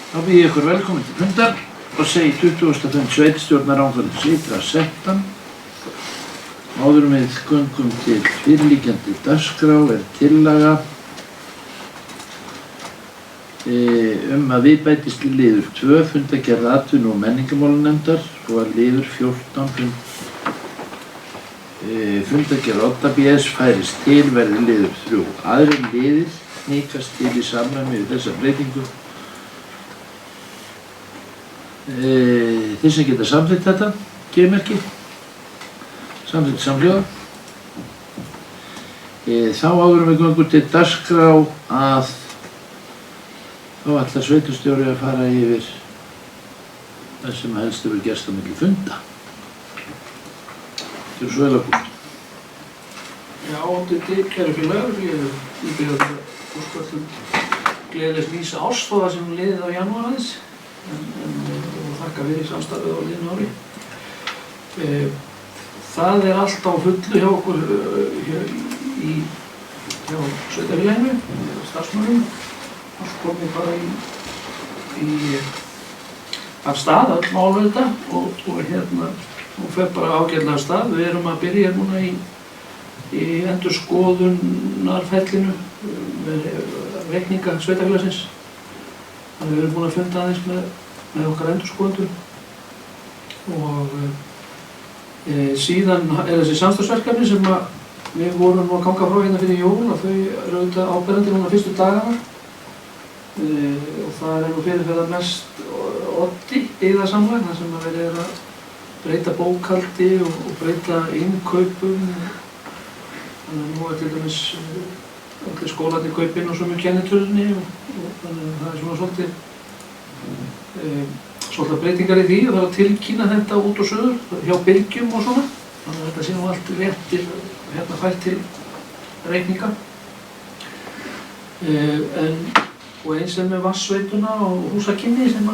Þá býð ég ykkur velkomin til fundar og segi 20. fund sveitarstjórnar Rangárþings ytra settan. Áður við göngum til fyrirliggjandi dagskrá tillaga að við bætist í liður 2 fundargerð atvinnu- og menningarmálanefndar og að liður 14 fundargerð Odda BS færist til verði liður 3. Aðrir liðir hnikast til í samræmi við þessa breytingu. Þeir sem geta samþykkt þetta, gefið merki, samþykkt samhljóða. Þá áður við göngum til dagskrá að þá ætlar sveitarstjóri að fara yfir það sem helst hefur gerst á milli funda. Þetta er svo vel að búið. Já, kæru félagar, ég byrja að óska öllum gleðilegs nýs árs þó það sem liðið á janúar aðeins. Og þakka fyrir samstarfið á liðnu ári. Það allt á fullu hjá okkur hjá sveitarfélaginu, starfsmönnum. Allt komið bara af stað, öll mál þetta og fer bara ágætlega af stað. Við erum að byrja núna í endurskoðunarferlinu með reikninga sveitarfélagsins. Þannig við erum búin að funda aðeins með okkar endurskoðendur og síðan þessi samstarfsverkefni sem við vorum nú að ganga frá hérna fyrir jól og þau eru auðvitað áberandi núna fyrstu dagana og það nú fyrirferðar mest Oddi byggðasamlag þar sem verið að breyta bókhaldi og breyta innkaupum. Þannig að nú til dæmis allir skólarnir kaupinn og sömu kennitölunni og þannig að það svona svolítið breytingar í því og það að tilkynna þetta út og söður hjá bylgjum og svona. Þannig að þetta sé nú allt réttir fært til reikninga. Og eins með vatnsveituna og húsakynni sem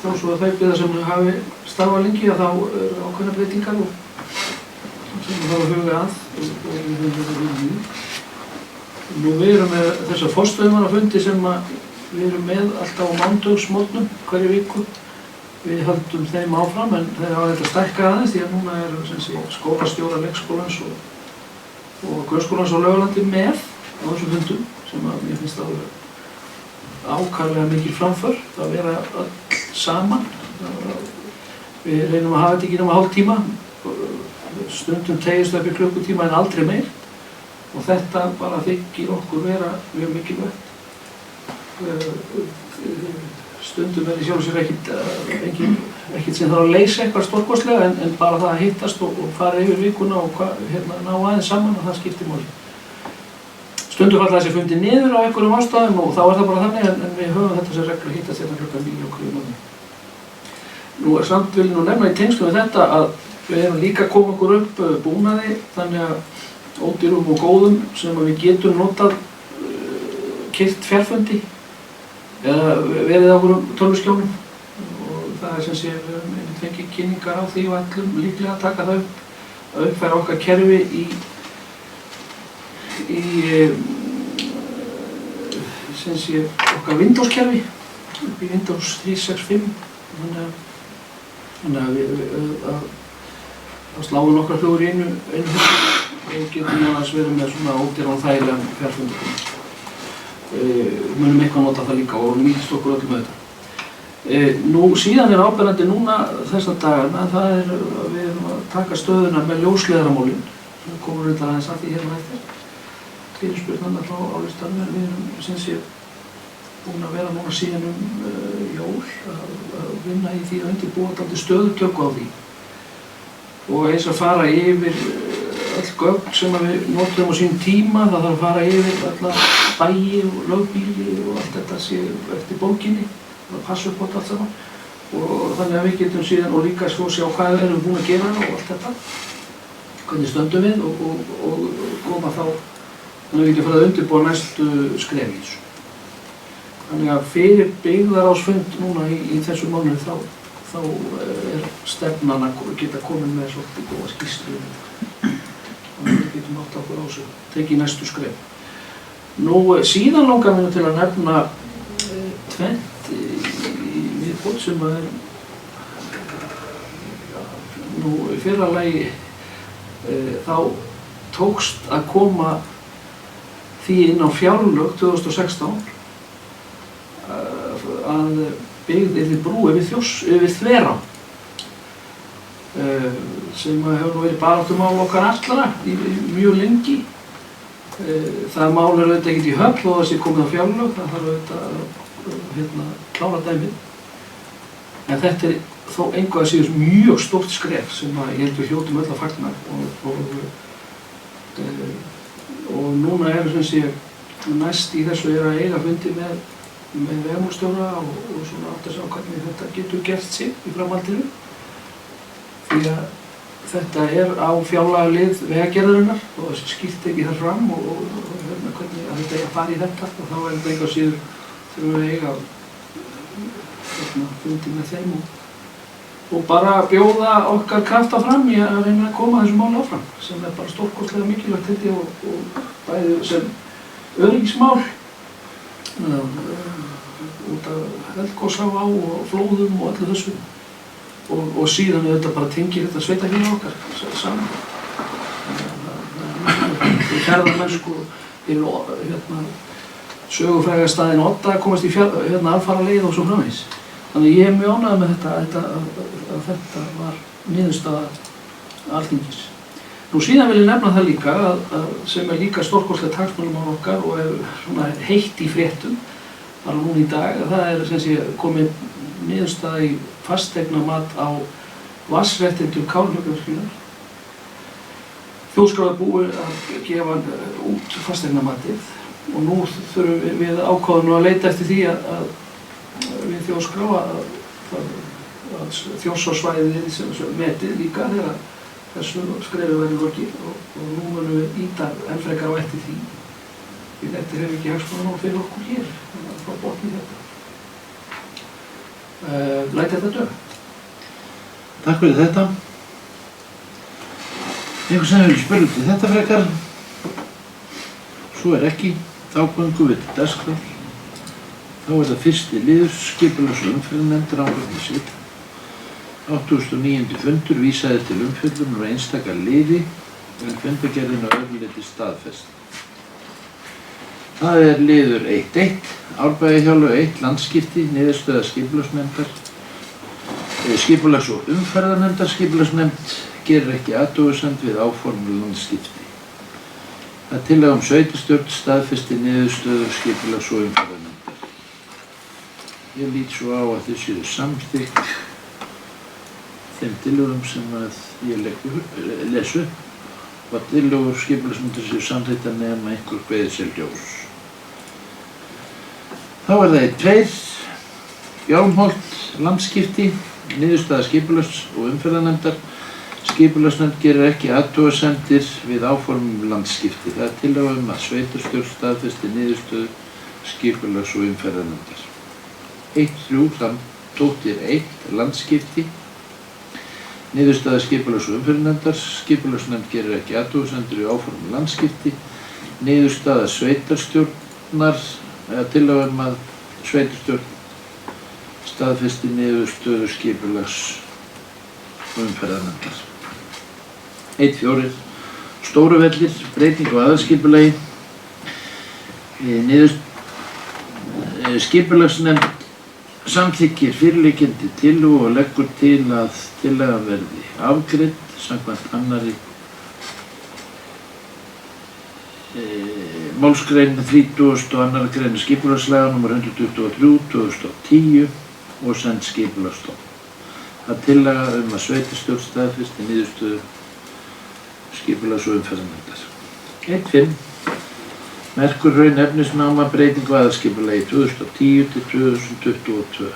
þó svo að þau byggðar sem hafi starfað lengi að þá ákveðnar breytingar og sem þá að huga að Nú við erum með þessa forstöðumannafundi sem við erum með alltaf á mánudagsmorgnum hverju viku. Við höldum þeim áfram en þeir hafa þetta stækkað aðeins því að núna skólastjórar leikskólans og grunnskólans á Laugalandi með á þessum fundum sem mér finnst alveg ákaflega mikil framför að vera öll saman. Við reynum að hafa þetta ekki nema hálftíma, stundum teygist upp í klukkutíma en aldrei meir. Og þetta bara þykir okkur vera mjög mikilvægt. Stundum í sjálfu sér ekkert sem þarf að leysa eitthvað stórkostlega en bara það að hittast og fara yfir vikuna og ná aðeins saman og það skiptir máli. Stundum falla þessi fundi niður á einhverjum ástæðum og þá það bara þannig en við höfum þetta sem reglu að hittast hérna klukkan 9 á hverjum mánuði. Nú samt vil ég nú nefna í tengslum við þetta að við erum líka að koma okkur upp búnaði þannig að ódýrum og góðum sem við getum notað keypt fjarfundi eða verið á okkur tölvuskjánum og það sem sé við fengið kynningar á því og ætlum líklega að taka það upp að uppfæra okkar kerfi í sem sé okkar Windows kerfi upp í Windows 365 þannig að við sláum nokkrar flugur í einu og getum annars verið með svona ódýran og þægilegan fjarfundi. Munum eitthvað nota það líka og nýtist okkur öllum auðvitað. Nú síðan áberandi núna þessa dagana það að við erum að taka stöðuna með ljósleiðaramálin. Við komum þetta aðeins að því hérna eftir. Fyrirspurnarnar frá álistanum en við erum sem sé búin að vera núna síðan jól að vinna í því að undirbúa dálítið stöðutöku á því. Og eins að fara yfir öll gögn sem við notum á sínum tíma, það þarf að fara yfir alla bæi og lögbýli og allt þetta sé eftir bókinni og passa upp á þetta allt saman og þannig að við getum síðan og líka svo sjá hvað við erum búin að gera og allt þetta hvernig stöndum við og koma þá þannig að við getum farið að undirbúa næstu skref í þessu. Þannig að fyrir byggðaráðsfund núna í þessu mánuði þá stefnan að geta komið með svolítið góða skýrslu þannig að við getum átt okkur á þessu tekið næstu skref. Nú síðan langar mér til að nefna tvennt í viðbót sem er nú í fyrra lagi þá tókst að koma því inn á fjárlög 2016 að byggð yrði brú yfir Þverá sem hefur nú verið baráttumál okkar allra mjög lengi. Það mál auðvitað ekkert í höfn þó það sé komið á fjárlög, það þarf auðvitað að klára dæmið. En þetta þó engu að síður mjög stórt skref sem ég held við hljótum öll að fagna og núna sem sé næst í þessu að eiga fundi með vegamálstjóra og svona átt að sjá hvernig þetta getur gert sig í framhaldinu. Því að þetta á fjárlagalið vegagerðarinnar og þessi skýrt ekki þar fram og hvernig að þetta að fara í þetta og þá þetta engu að síður þurfum við að eiga fundi með þeim og bara bjóða okkar krafta fram í að reyna að koma þessu máli áfram sem bara stórkostlega mikilvægt held ég og bæði sem öryggismál út af eldgosá á og flóðum og öllu þessu og síðan auðvitað bara tengir þetta sveitarfélag okkar saman. Ferðamennsku sögufræga staðinn Odda komast í alfaraleið og svo framvegis. Þannig ég mjög ánægður með þetta að þetta var niðurstaða Alþingis. Nú síðan vil ég nefna það líka sem líka stórkostlegt hagsmunamál okkar og svona heitt í fréttum bara núna í dag að það sem sé komið niðurstaða í fasteignamat á vatnsréttindum Kárahnjúkavirkjunar. Þjóðskrá búið að gefa út fasteignamatið og nú þurfum við ákváðum að leita eftir því að við Þjóðskrá að Þjórsárssvæðið metið líka þegar þessu skrefi verður lokið og nú munum við ýta enn frekar á eftir því. Því þetta hefur ekki hagsmunamál fyrir okkur hér, þannig að fá botn í þetta. Læt þetta dög. Takk fyrir þetta. Einhver sem hefur spurt til þetta frekar. Svo ekki, þá göngum við til dagskrár. Þá það fyrsti liður skipulags- og umferðarnefndar ákvörðun sitt. 89. fundur vísaði til umfjöllunar og einstaka liði en fundargerðin að öðru leyti staðfest. Það liður 1.1. Árbæjarhjáleigu 1. Landskipti, niðurstöða skipulagsnefndar. Skipulags- og umferðarnefndar. Skipulagsnefnd gerir ekki athugasemd við áform landskipti. Það tillaga sveitarstjórn staðfesti niðurstöðu skipulags- og umferðarnefndar. Ég lít svo á að þau séu samþykkt þeim tillögum sem ég les upp og að tillögur skipulagsnefndar séu samþykktar nema einhver kveði sér ljós. Þá það 1.2. Hjálmholt landskipti, niðurstaða skipulags- og umferðarnefndar. Skipulagsnefnd gerir ekki athugasemdir við áform landskipti. Það tillaga að sveitarstjórn staðfesti niðurstöðu skipulags- og umferðarnefndar. 1.3. Tóttir 1. Landskipti. Niðurstaða skipulags- og umferðarnefndar. Skipulagsnefnd gerir ekki athugasemdir við áform landskipti. Niðurstaða sveitarstjórnar tillaga að sveitarstjórn staðfesti niðurstöðu skipulags- og umferðarnefndar. 1.4. Stóruvellir, breyting á aðalskipulagi. Skipulagsnefnd samþykkir fyrirliggjandi tillögu og leggur til að tillagan verði afgreidd samkvæmt annarri málsgrein 32. grein skipulagslaga nr. 123/2010 og send Skipulagsstofnun. Það tillaga að sveitarstjórn staðfesti niðurstöðu skipulags- og umferðarnefndar. 1.5. Merkurhraun efnisnáma breyting á aðalskipulagi 2010-2022.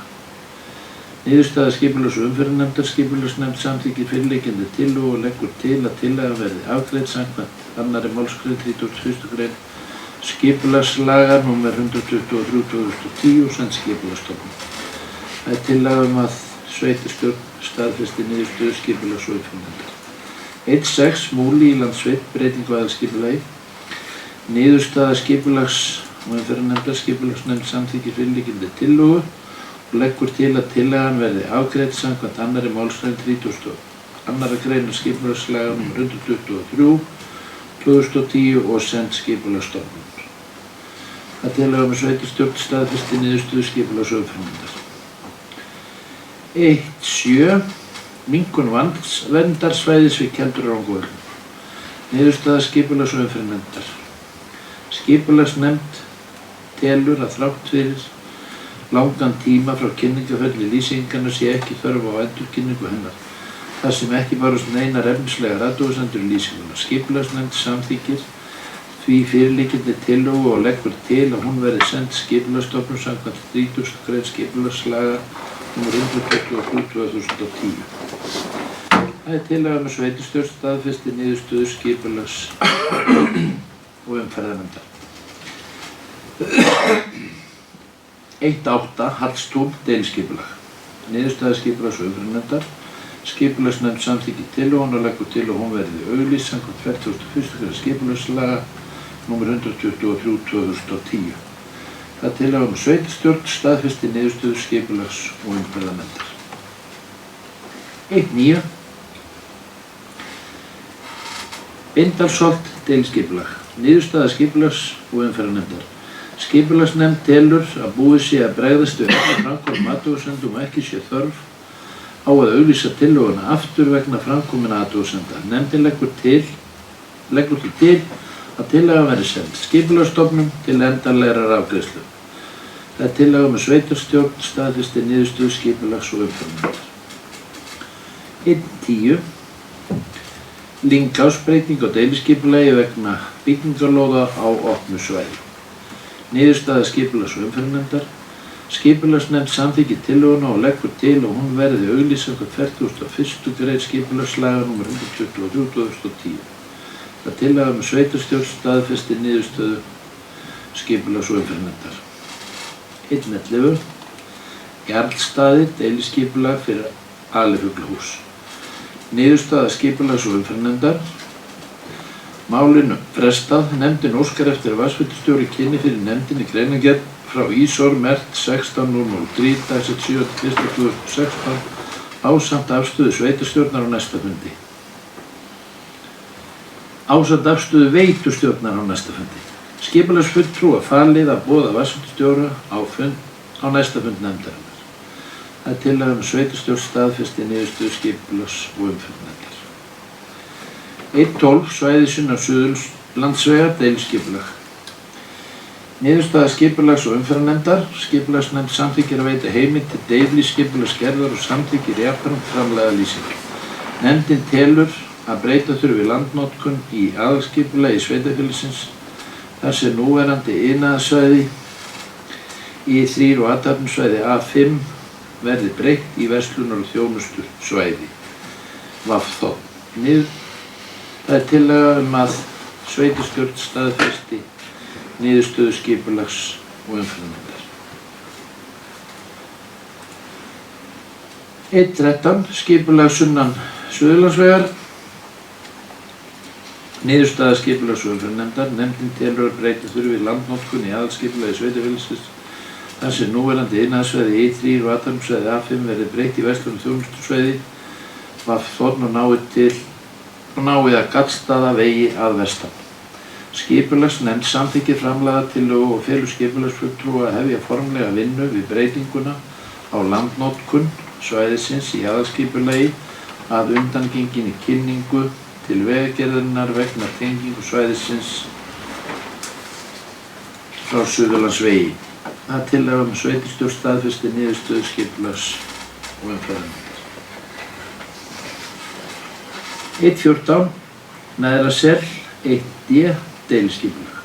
Niðurstaða skipulags- og umferðarnefndar. Skipulagsnefnd samþykkir fyrirliggjandi tillögu og leggur til að tillagan verði afgreidd samkvæmt annarri málsgrein 31. grein skipulagslaga nr. 123/2010 og send Skipulagsstofnun. Það tillaga að sveitarstjórn staðfesti niðurstöðu skipulags- og umferðarnefndar. 1.6. Múli í Landsveit, breyting á aðalskipulagi. Niðurstaða skipulags- og umferðarnefndar. Skipulagsnefnd samþykkir fyrirliggjandi tillögu leggur til að tillagan verði afgreidd samkvæmt 2. málsgrein 32. greinar skipulagslaga nr. 123/2010 og send Skipulagsstofnun. Það tillaga með sveitarstjórn staðfesti niðurstöðu skipulags- og umferðarnefndar. 1.7. Minnkun verndarsvæðis við Keldurárvöllum. Niðurstaða skipulags- og umferðarnefndar. Skipulagsnefnd telur að þrátt fyrir langan tíma frá kynningarferli lýsinganna sé ekki þörf á endurkynningu hennar, þar sem ekki bárust neinar efnislegar athugasemdir í lýsinguna. Skipulagsnefnd samþykkir því fyrirliggjandi tillögu og leggur til að hún verði send Skipulagsstofnun samkvæmt 30. grein skipulagslaga nr. 123/2010. Það tillaga með sveitarstjórn staðfesti niðurstöðu skipulags- og umferðarnefndar. 1.8. Hallstún deiliskipulag. Niðurstaða skipulags- og umferðarnefndar. Skipulagsnefnd samþykkir tillöguna og leggur til að hún verði auglýst samkvæmt 41. grein skipulagslaga nr. 123/2010. Það tillaga með sveitarstjórn staðfesti niðurstöðu skipulags- og umferðarnefndar. 1.9. Bindalsholt deiliskipulag. Niðurstaða skipulags- og umferðarnefndar. Skipulagsnefnd telur að búið sé að bregðast við framkomnum athugasemdum og ekki sé þörf á að auglýsa tillöguna aftur vegna framkominna athugasemda. Nefndin leggur til að tillagan verði send Skipulagsstofnun til endanlegrar afgreiðslu. Það tillaga með sveitarstjórn staðfesti niðurstöðu skipulags- og umferðarnefndar. 1.10. Lyngásbreyting á deiliskipulagi vegna byggingarlóða á opnu svæði. Niðurstaða skipulags- og umferðarnefndar. Skipulagsnefnd samþykkir tillöguna og leggur til að hún verði auglýst samkvæmt 41. grein skipulagslaga nr. 123/2010. Það tillaga með sveitarstjórn staðfesti niðurstöðu skipulags- og umferðarnefndar. 1.11. Jarlsstaðir deiliskipulag fyrir alifuglahús. Niðurstaða skipulags- og umferðarnefndar. Málinu frestað. Nefndin óskar eftir að vatnsveitustjóri kynni fyrir nefndinni greinargerð frá Ísor Mert 16.003 dagsett 7.1.2016 ásamt afstöðu sveitarstjórnar á næsta fundi. Ásamt afstöðu veitustjórnar á næsta fundi. Skipulagsfulltrúa falið að boða vatnsveitustjóra á næsta fund nefndarinnar. Það er tillaga með sveitarstjórn staðfesti niðurstöðu skipulags- og umferðarnefndar. 1.12. Svæðisinn á Suðurlandsvegar deiliskipulag. Niðurstaða skipulags- og umferðarnefndar. Skipulagsnefnd samþykkir að veita heimild til deiliskipulagsgerðar og samþykkir jafnframt framlagða lýsingu. Nefndin telur að breyta þurfi landnotkun í aðalskipulagi sveitarfélagsins þar sem núverandi iðnaðarsvæði I3 og athafnasvæði A5 verði breytt í verslunar- og þjónustusvæði VAFþ. Það er tillaga að sveitarstjórn staðfesti niðurstöðu skipulags- og umferðarnefndar. 1.13. Skipulag sunnan Suðurlandsvegar. Niðurstaða skipulags- og umferðarnefndar. Nefndin telur að breyta þurfi landnotkun í aðalskipulagi sveitarfélagsins þar sem núverandi iðnaðarsvæði I3 og athafnasvæði A5 verði breytt í verslunar- og þjónustusvæði VAFþ og náið að Gaddstaðavegi að vestan. Skipulagsnefnd samþykkir framlagða tillögu og felur skipulagsfulltrúa að hefja formlega vinnu við breytinguna á landnotkun svæðisins í aðalskipulagi að undangenginni kynningu til vegagerðarinnar vegna tengingu svæðisins frá Suðurlandsvegi. Það er tillaga með sveitarstjórn staðfesti niðurstöðu skipulags- og umferðarnefndar. 1.14. Neðra-Sel 1D deiliskipulag.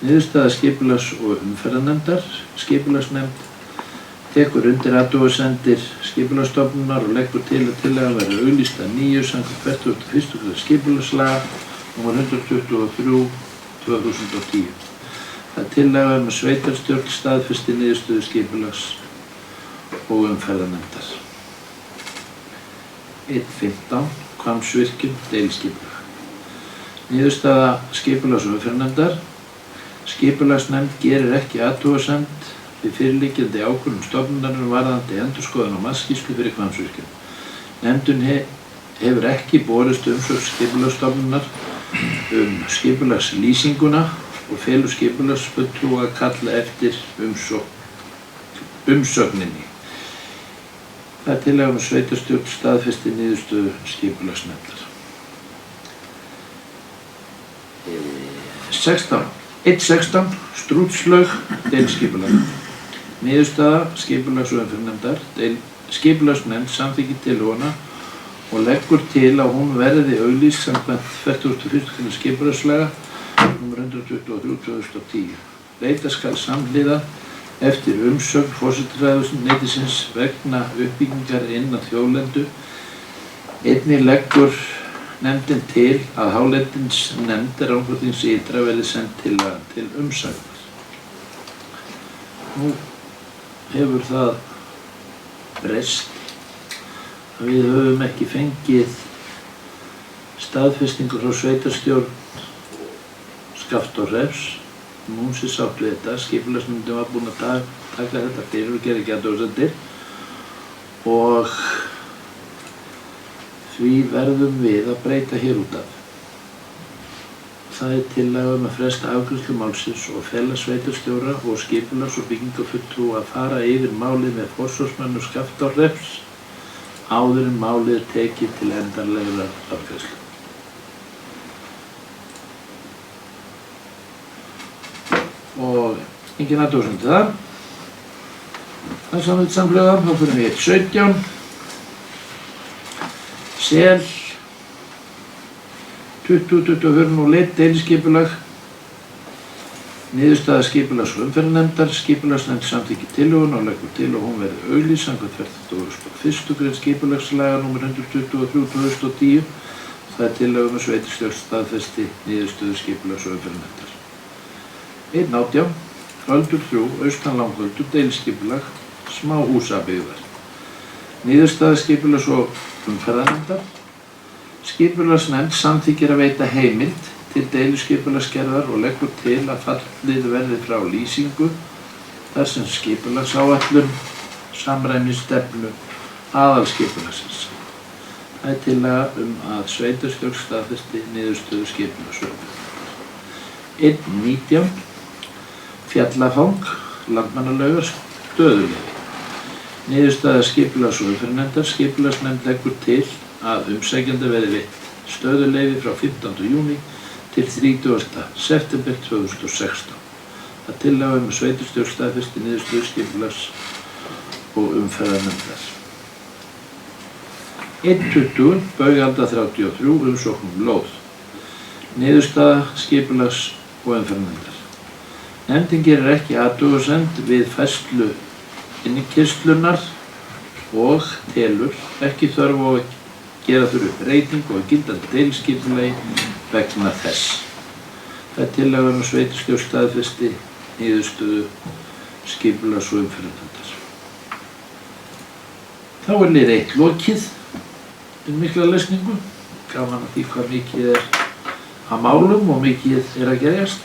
Niðurstaða skipulags- og umferðarnefndar. Skipulagsnefnd tekur undir athugasemdir Skipulagsstofnunar og leggur til að tillagan verði auglýst að nýju samkvæmt 41. grein skipulagslaga nr. 123/2010. Það er tillaga með sveitarstjórn staðfesti niðurstöðu skipulags- og umferðarnefndar. 1.15. Hvammsvirkjun deiliskipulag. Niðurstaða skipulags- og umferðarnefndar. Skipulagsnefnd gerir ekki athugasemd við fyrirliggjandi ákvörðun stofnunarinnar varðandi endurskoðun á matsskýrslu fyrir Hvammsvirkjun. Nefndin hefur ekki borist umsögn Skipulagsstofnunar skipulagslýsinguna og felur skipulagsfulltrúa að kalla eftir umsögninni. Það er tillaga sveitarstjórn staðfesti niðurstöðu skipulagsnefndar. 1.16. Strútslaug, deiliskipulag. Niðurstaða skipulags- og umferðarnefndar. Skipulagsnefnd samþykkir tillöguna og leggur til að hún verði auglýst samkvæmt 41. grein skipulagslaga nr. 123/2010. Leita skal samhliða eftir umsögn forsetaráðuneytisins vegna uppbyggingar innan þjóðlendu. Einnig leggur nefndin til að hálendisnefnd Rangárþings ytra verði send til umsagnar. Nú hefur það breyst að við höfum ekki fengið staðfestingu frá sveitarstjórn Skaftárhrepps. Hún sé sátt við þetta. Skipulagsnefndin var búin að taka þetta fyrir og gera ekki athugasemdir og því verðum við að breyta hér út af. Það er tillaga að fresta afgreiðslu málsins og fela sveitarstjóra og skipulags- og byggingarfulltrúa að fara yfir málið með forsvarsmönnum Skaftárhrepps áður en málið er tekið til endanlegrar afgreiðslu. Og engin athugasemd við það. Það er samþykkt samhljóða. Þá fyrir við 1.17. Sel 2024 nú leitt deiliskipulag. Niðurstaða skipulags- og umferðarnefndar. Skipulagsnefnd samþykkir tillöguna og leggur til að hún verði auglýst samkvæmt 41. grein skipulagslaga nr. 123/2010. Það er tillaga að sveitarstjórn staðfesti niðurstöðu skipulags- og umferðarnefndar. 1.18. Öldur 3, austan Langöldur, deiliskipulag, smáhúsabyggðar. Niðurstaða skipulags- og umferðarnefndar. Skipulagsnefnd samþykkir að veita heimild til deiliskipulagsgerðar og leggur til að fallið verði frá lýsingu þar sem skipulagsáætlun samræmist stefnu aðalskipulagsins. Það er tillaga að sveitarstjórn staðfesti niðurstöðu skipulags- og umferðarnefndar. 1.19. Fjallafang, Landmannalaugar, stöðuleyfi. Niðurstaða skipulags- og umferðarnefndar. Skipulagsnefnd leggur til að umsækjanda verði veitt stöðuleyfi frá 15. júní til 30. september 2016. Það er tillaga að sveitarstjórn staðfesti niðurstöðu skipulags- og umferðarnefndar. 1.20. Baugalda 33, umsókn lóð. Niðurstaða skipulags- og umferðarnefndar. Nefndin gerir ekki athugasemd við færslu innkeyrslunar og telur ekki þörf á að gera þurfi breytingu á gildandi deiliskipulagi vegna þess. Það er tillaga að sveitarstjórn staðfesti niðurstöðu skipulags- og umferðarnefndar. Þá er lið 1 lokið mikla lesningu. Gaman að því hvað mikið er að málum og mikið er að gerjast.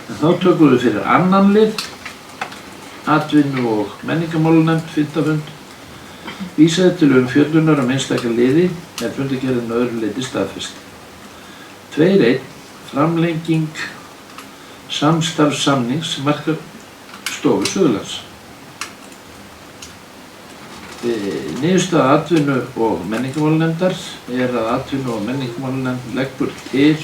En þá tökum við fyrir annan lið, atvinnu- og menningarmálanefnd, 5. fund. Vísaði til umfjöllunar einstaka liði er fundargerðin að öðru leyti staðfest. 2.1. Framlenging samstarfssamnings Markaðsstofu Suðurlands. Niðurstaða atvinnu- og menningarmálanefndar er að atvinnu- og menningarmálanefnd leggur til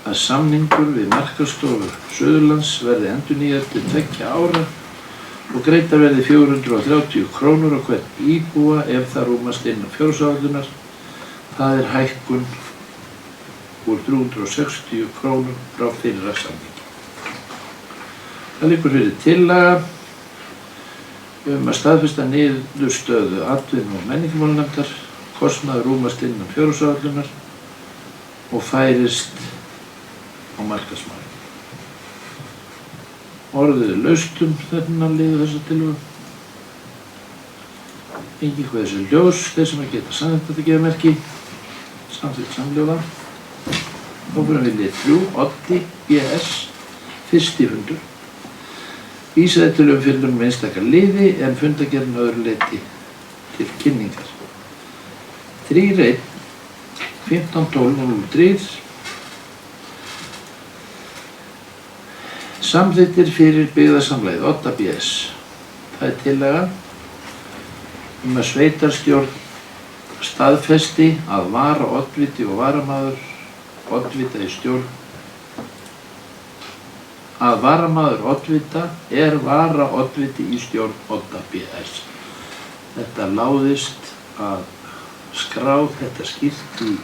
að samningur við Markaðsstofu Suðurlands verði endurnýjaður til 2 ára og greiddar verði 430 krónur á hvern íbúa ef það rúmast innan fjárhagsáætlunar. Það er hækkun úr 360 krónur frá fyrra samningi. Það liggur fyrir tillaga að staðfesta niðurstöðu atvinnu- og menningarmálanefndar. Kostnaður rúmast innan fjárhagsáætlunar og færist á markaðsmál. Orðið er laust þennan lið þessa tillögu. Engin hvað þessi ljós, þeir sem að geta samþykkt þetta gefa merki. Samþykkt samhljóða. Þá fyrir við lið 3, Oddi, BS, 1. fundur. Vísaði til umfjöllun einstakar liði en fundargerðin öðru leyti til kynningar. 3.1 15.12.03 Samþykktir fyrir byggðasamlagið Odda BS. Það er tillaga að sveitarstjórn staðfesti að vara oddviti og varamaður oddvita í stjórn að varamaður oddvita er vara oddviti í stjórn Odda BS. Þetta láðist að skrá þetta skýrt í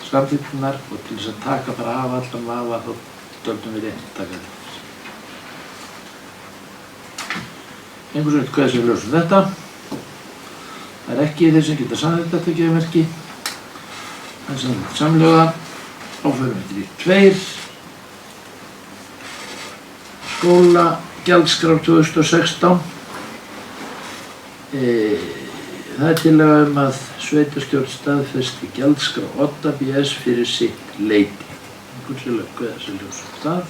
samþykktirnar og til þess að taka bara af allan vafa þá döldum við rétt að taka þetta. Einhvers veit hvað sem ljósum þetta. Það er ekki þeir sem geta samþykkt þetta gefmerki. Það er samþykkt samhljóða. Áförum við í 2. Skóla gjaldskrá 2016. Það er tillaga að sveitarstjórn staðfesti gjaldskrá Odda BS fyrir sitt leyti. Einhvers veit hvað sem ljósum það.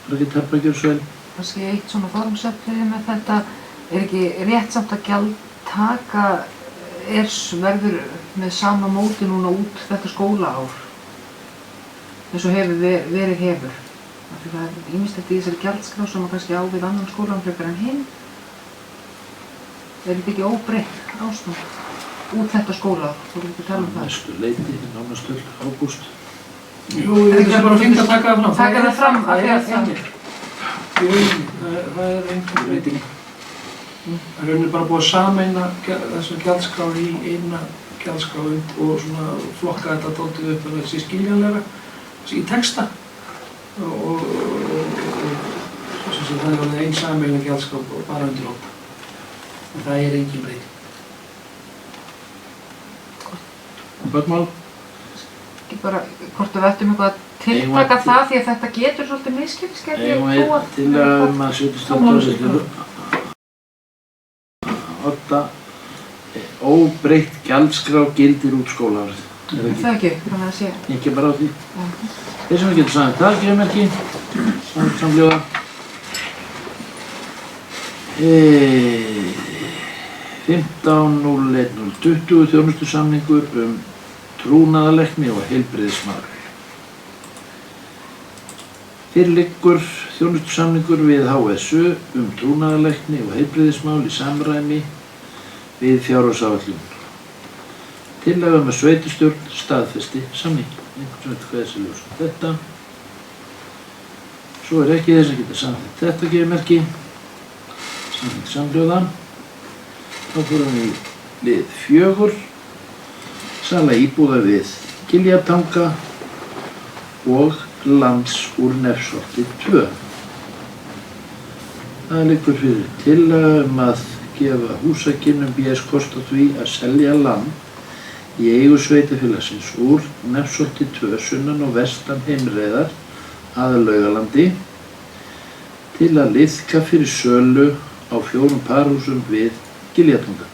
Það er ekki tæpa að gera svo vel. Kannski eitt svona formsatriði með þetta, er ekki rétt samt að gjaldtaka verður með sama móti núna út þetta skólaár eins og verið hefur. Það er ýmislegt í þessari gjaldskrá sem kannski á við annan skólann frekar en hinn. Er þetta ekki óbreytt ástand út þetta skólaár? Þú erum ekki að tala það. Næstu leyti, nánast öll ágúst. Jú, ég finnst bara fínt að taka það fram. Taka það fram af því að það er einhver breyting. Það er bara búið að sameina þessar gjaldskrár í eina gjaldskrá og svona flokka þetta dálítið upp að þessi skiljanlega í texta og það er orðið ein sameina gjaldskrá bara undir Odda. En það er engin breyting. Böttmál? Ekki bara hvort við ættum eitthvað að tiltaka það því að þetta getur svolítið misskilningsgerð. Eigum við tillaga að sveitarstjórn Odda óbreytt gjaldskrá gildir út skólaárið. Það ekki, þannig að sé. Ekki bara á því. Þeir sem getur samið það gefmerki, samhljóða. 15.01.20 þjónustusamningur trúnaðarlækni og heilbrigðismál. Fyrir liggur þjónustusamningur við HSU trúnaðarlækni og heilbrigðismál í samræmi við fjárhagsáætlun. Tillaga að sveitarstjórn staðfesti samning. Einhvern veit hvað þessi ljós þetta. Svo er ekki þess að geta samþykkt þetta gefmerki. Samþykkt samhljóða. Þá fórum við í lið 4. Sala íbúða við Giljatanga og lands úr Nefsholti 2. Það liggur fyrir tillaga að gefa húsakynnum BS kost á því að selja land í eigu sveitarfélagsins úr Nefsholti 2 sunnan og vestan Heimreiðar að Laugalandi til að liðka fyrir sölu á 4 parhúsum við Giljatanga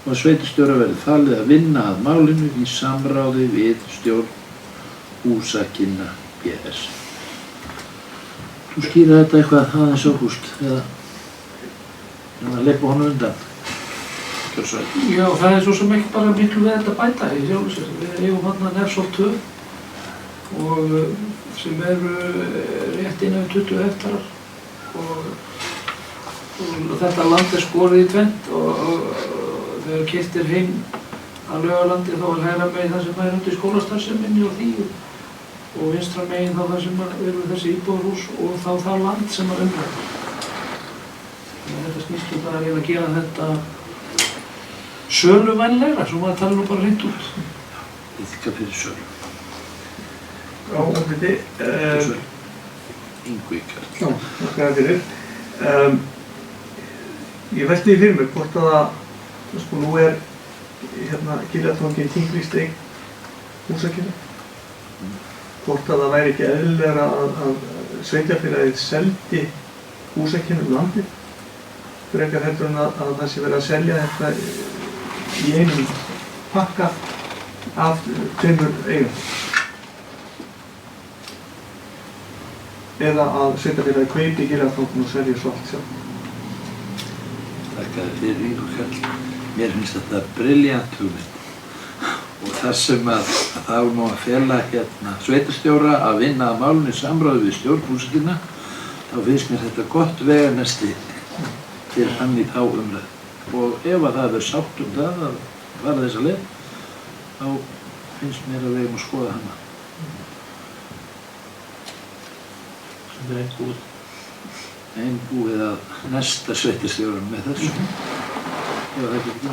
og að sveitarstjóra verði falið að vinna að málinu í samráði við stjórn húsakynna BS. Þú skýra þetta eitthvað aðeins ágúst eða að leipa honum undan? Já, það er svo sem ekki bara miklu við þetta bæta í sjálfu sér. Við eigum þarna Nefsholt 2 og sem eru rétt innan við 20 hektarar og þetta land er skorið í tvennt og þegar keypt er heim að Laugalandi þá er hægra megin það sem er undir skólastarfseminni og því og vinstra megin þá það sem eru þessi íbúðarhús og þá það land sem umræður. Þetta snýst bara að gera þetta söluvænlegra, svo maður tala nú bara hreint út. Liðka fyrir sölu. Já, þetta Ingvíkar. Já, þakka fyrir. Ég velti því fyrir mig hvort að það, sko, nú er Giljatanginn þinglýst eign húsakynna. Hvort að það væri ekki eðlilegra að sveitarfélagið seldi húsakynnum landið frekar heldur en að það sé verið að selja þetta í einum pakka af 2 eigum. eða að sveitarfélagi kaupi Gylfatangann og selji svo allt sjálf. Þakka þér fyrir, Ingo Karl. Mér finnst þetta brilljant hugmynd. Og þar sem að það var nú að fela sveitarstjóra að vinna að málunni í samráði við stjórn búsettina, þá finnst mér þetta gott veganesti fyrir hann í þá umræðu. Og ef að það verður sátt það að fara þessa leið, þá finnst mér að við eigum að skoða hana. Sem er einbúið að næsta sveitarstjóran með þessu. Já, það ekki ekki.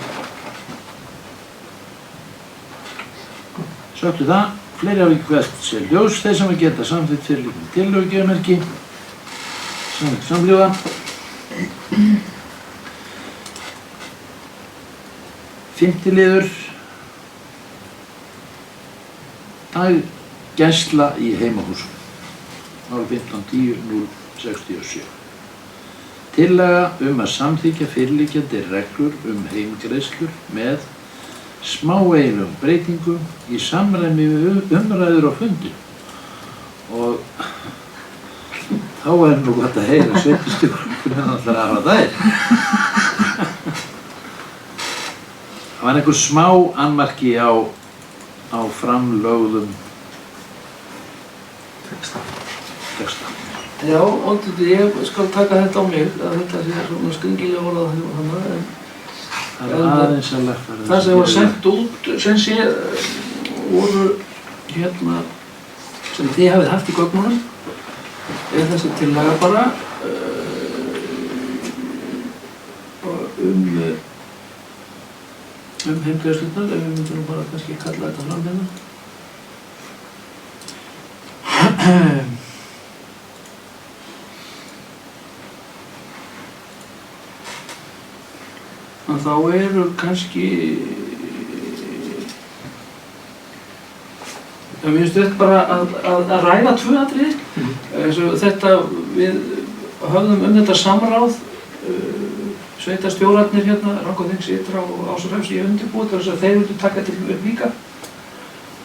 Sáttu það, fleiri hafa ekki hvert sér ljós, þeir sem að geta samþykkt fyrirliggjandi tillögugerðarmerki, samþykkt samhljóða. Fimmti liður, daggæsla í heimahúsum, mál 15.10.067. Tillaga að samþykkja fyrirliggjandi reglur heimgreiðslur með smáeiginlegum breytingum í samræmi við umræður á fundi. Og þá nú gott að heyra sveitarstjórann hvernig hann ætlar að hafa þær. Það var einhver smá annmarki á framlögðum texta. Já, ég skal taka þetta á mig, að þetta sé svona skringilega orðað hana, en það er aðeins að lagfæra það sem var sendt út, sem sé, voru sem þið hafið haft í gögnunum, þessi tillaga bara heimgreiðslurnar, ef við myndum nú bara kannski kalla þetta fram hérna. Þá eru kannski, mér finnst þetta bara að ræða tvö atriði. Þetta, við höfðum þetta samráð, sveitarstjórarnir Rangá Þings Ytra og Ásar Hrafns í undirbúið þess að þeir vildu taka til upp líka.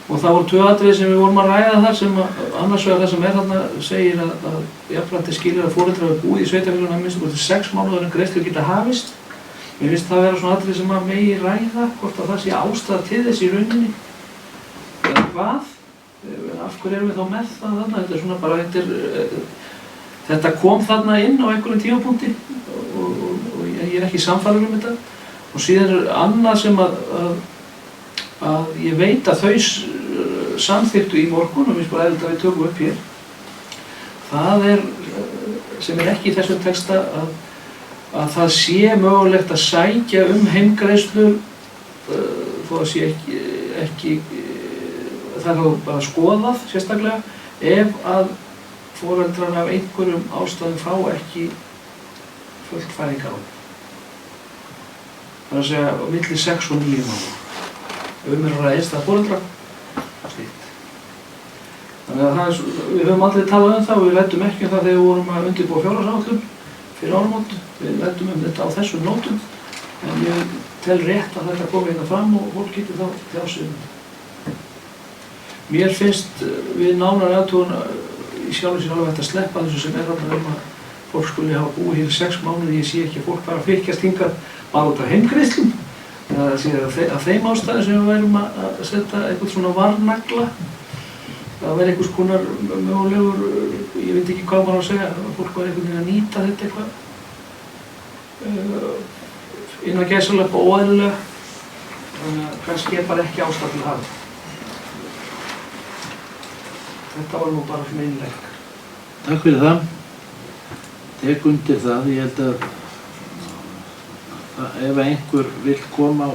Og það voru tvö atriði sem við vorum að ræða þar sem annars vegar það sem þarna segir að jafnframt skilir að foreldrar hafi búið í sveitarfélaginu að minnsta kosti 6 mánuðir en greiðslur geta hafist. Mér finnst það að vera svona atriði sem að megi ræða hvort að það sé ástæða til þess í rauninni eða hvað, af hverju erum við þá með það þarna, þetta er svona bara, þetta kom þarna inn á einhverjum tímapunkti og ég er ekki sannfærður þetta og síðan er annað sem að ég veit að þau samþykktu í morgun og mér finnst bara eðlilega að við tökum upp hér, það er sem er ekki í þessum texta að það sé mögulegt að sækja heimgreiðslur þó að sé ekki það er þá bara skoðað sérstaklega ef að foreldrar af einhverjum ástæðum fá ekki fullt fæðingarorlof. Það er að segja á milli 6 og 9 mánaða. Að ræða einstæða foreldra og slíkt. Þannig að við höfum aldrei talað það og við ræddum ekki það þegar við vorum að undirbúa fjárhagsáætlun fyrir áramót. Við ræddum þetta á þessum nótum en ég tel rétt að þetta komi hérna fram og fólk getur þá tjáð sig. Mér finnst við nánar athugun í sjálfu sér alveg hægt að sleppa þessu sem er þarna að fólk skuli hafa búið hér 6 mánuði. Ég sé ekki að fólk bara fylgjast hingað bara út af heimgreiðslum. Það sé að þeim ástæðum sem við værum að setja eitthvað svona varnagla. Það væri einhvers konar mögulegur, ég veit ekki hvað maður á að segja, að fólk var einhvern veginn að nýta þetta eitthvað innan gæsalöp og óeðlilega. Þannig að kannski er bara ekki ástæða til að hafa. Þetta var nú bara fyrir innlegg. Takk fyrir það. Tek undir það. Ég held að ef einhver vill koma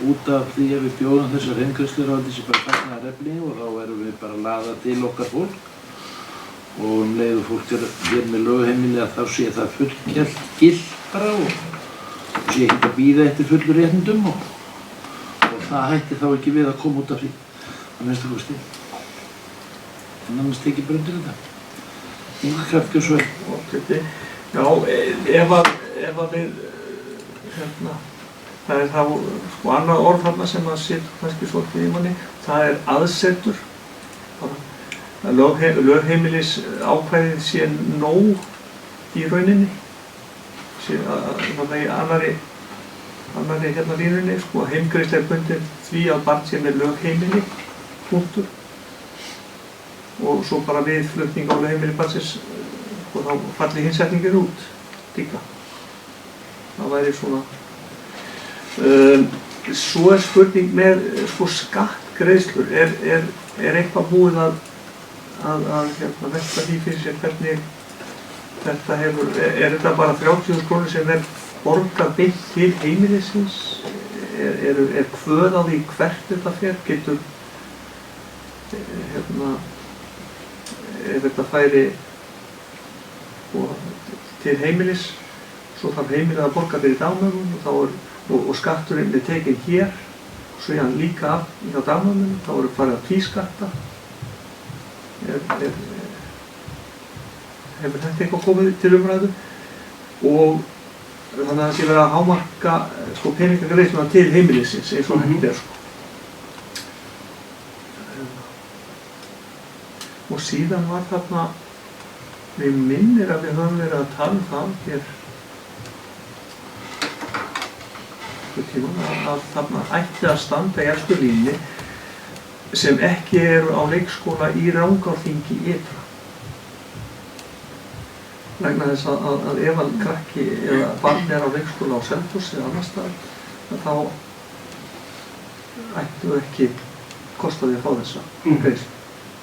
út af því að við bjóðum þessar heimgreiðslur á þessi bara fagnaðarefni og þá erum við bara að laða til okkar fólk og leið og fólk hér með lögheimili að þá sé það fullgert gilt bara og sé ekki að bíða eftir fullur réttindum og það hætti þá ekki við að koma út af því að minnsta kosti. En annars tekið bara undir þetta. Ingo Karl Björnsson. Já, ef að við það er þá sko annað orð þarna sem að situr kannski svolítið í manni, það er aðsetur. að lögheimilis ákvæðið sé nóg í rauninni, þannig í annarri hérna línunni, sko, að heimgreiðsla er bundin því að barn sé með lögheimili, punktur, og svo bara við flutning á lögheimili barnsins, sko, þá falli hinsetningin út líka. Það væri svona. Svo er spurning með sko, skattgreiðslur, er eitthvað búið að hérna, velta því fyrir sér hvernig þetta hefur, þetta bara 30.000 krónur sem borgað beint til heimilisins, er kvöð á því hvert þetta fer, getur hérna, ef þetta færi til heimilis, svo þarf heimilið að borga fyrir dagmögnum og skatturinn er tekinn hér, svo hann líka af hjá dagmögnum, þá eru farið að tvískatta. Hefur þetta eitthvað komið til umræðu og þannig að það sé verið að hámarka sko, peningagreiðsluna til heimilisins eins og hægt er. Sko. Og síðan var þarna, við minnir að við höfum verið að tala um það hér að þarna ætti að standa í efstu línni sem ekki eru á leikskóla í Rangárþingi ytra. Vegna þess að ef að krakki eða barn er á leikskóla á Selfossi eða annar staðar, þá ættu ekki kosta því að fá þessa greiðslu.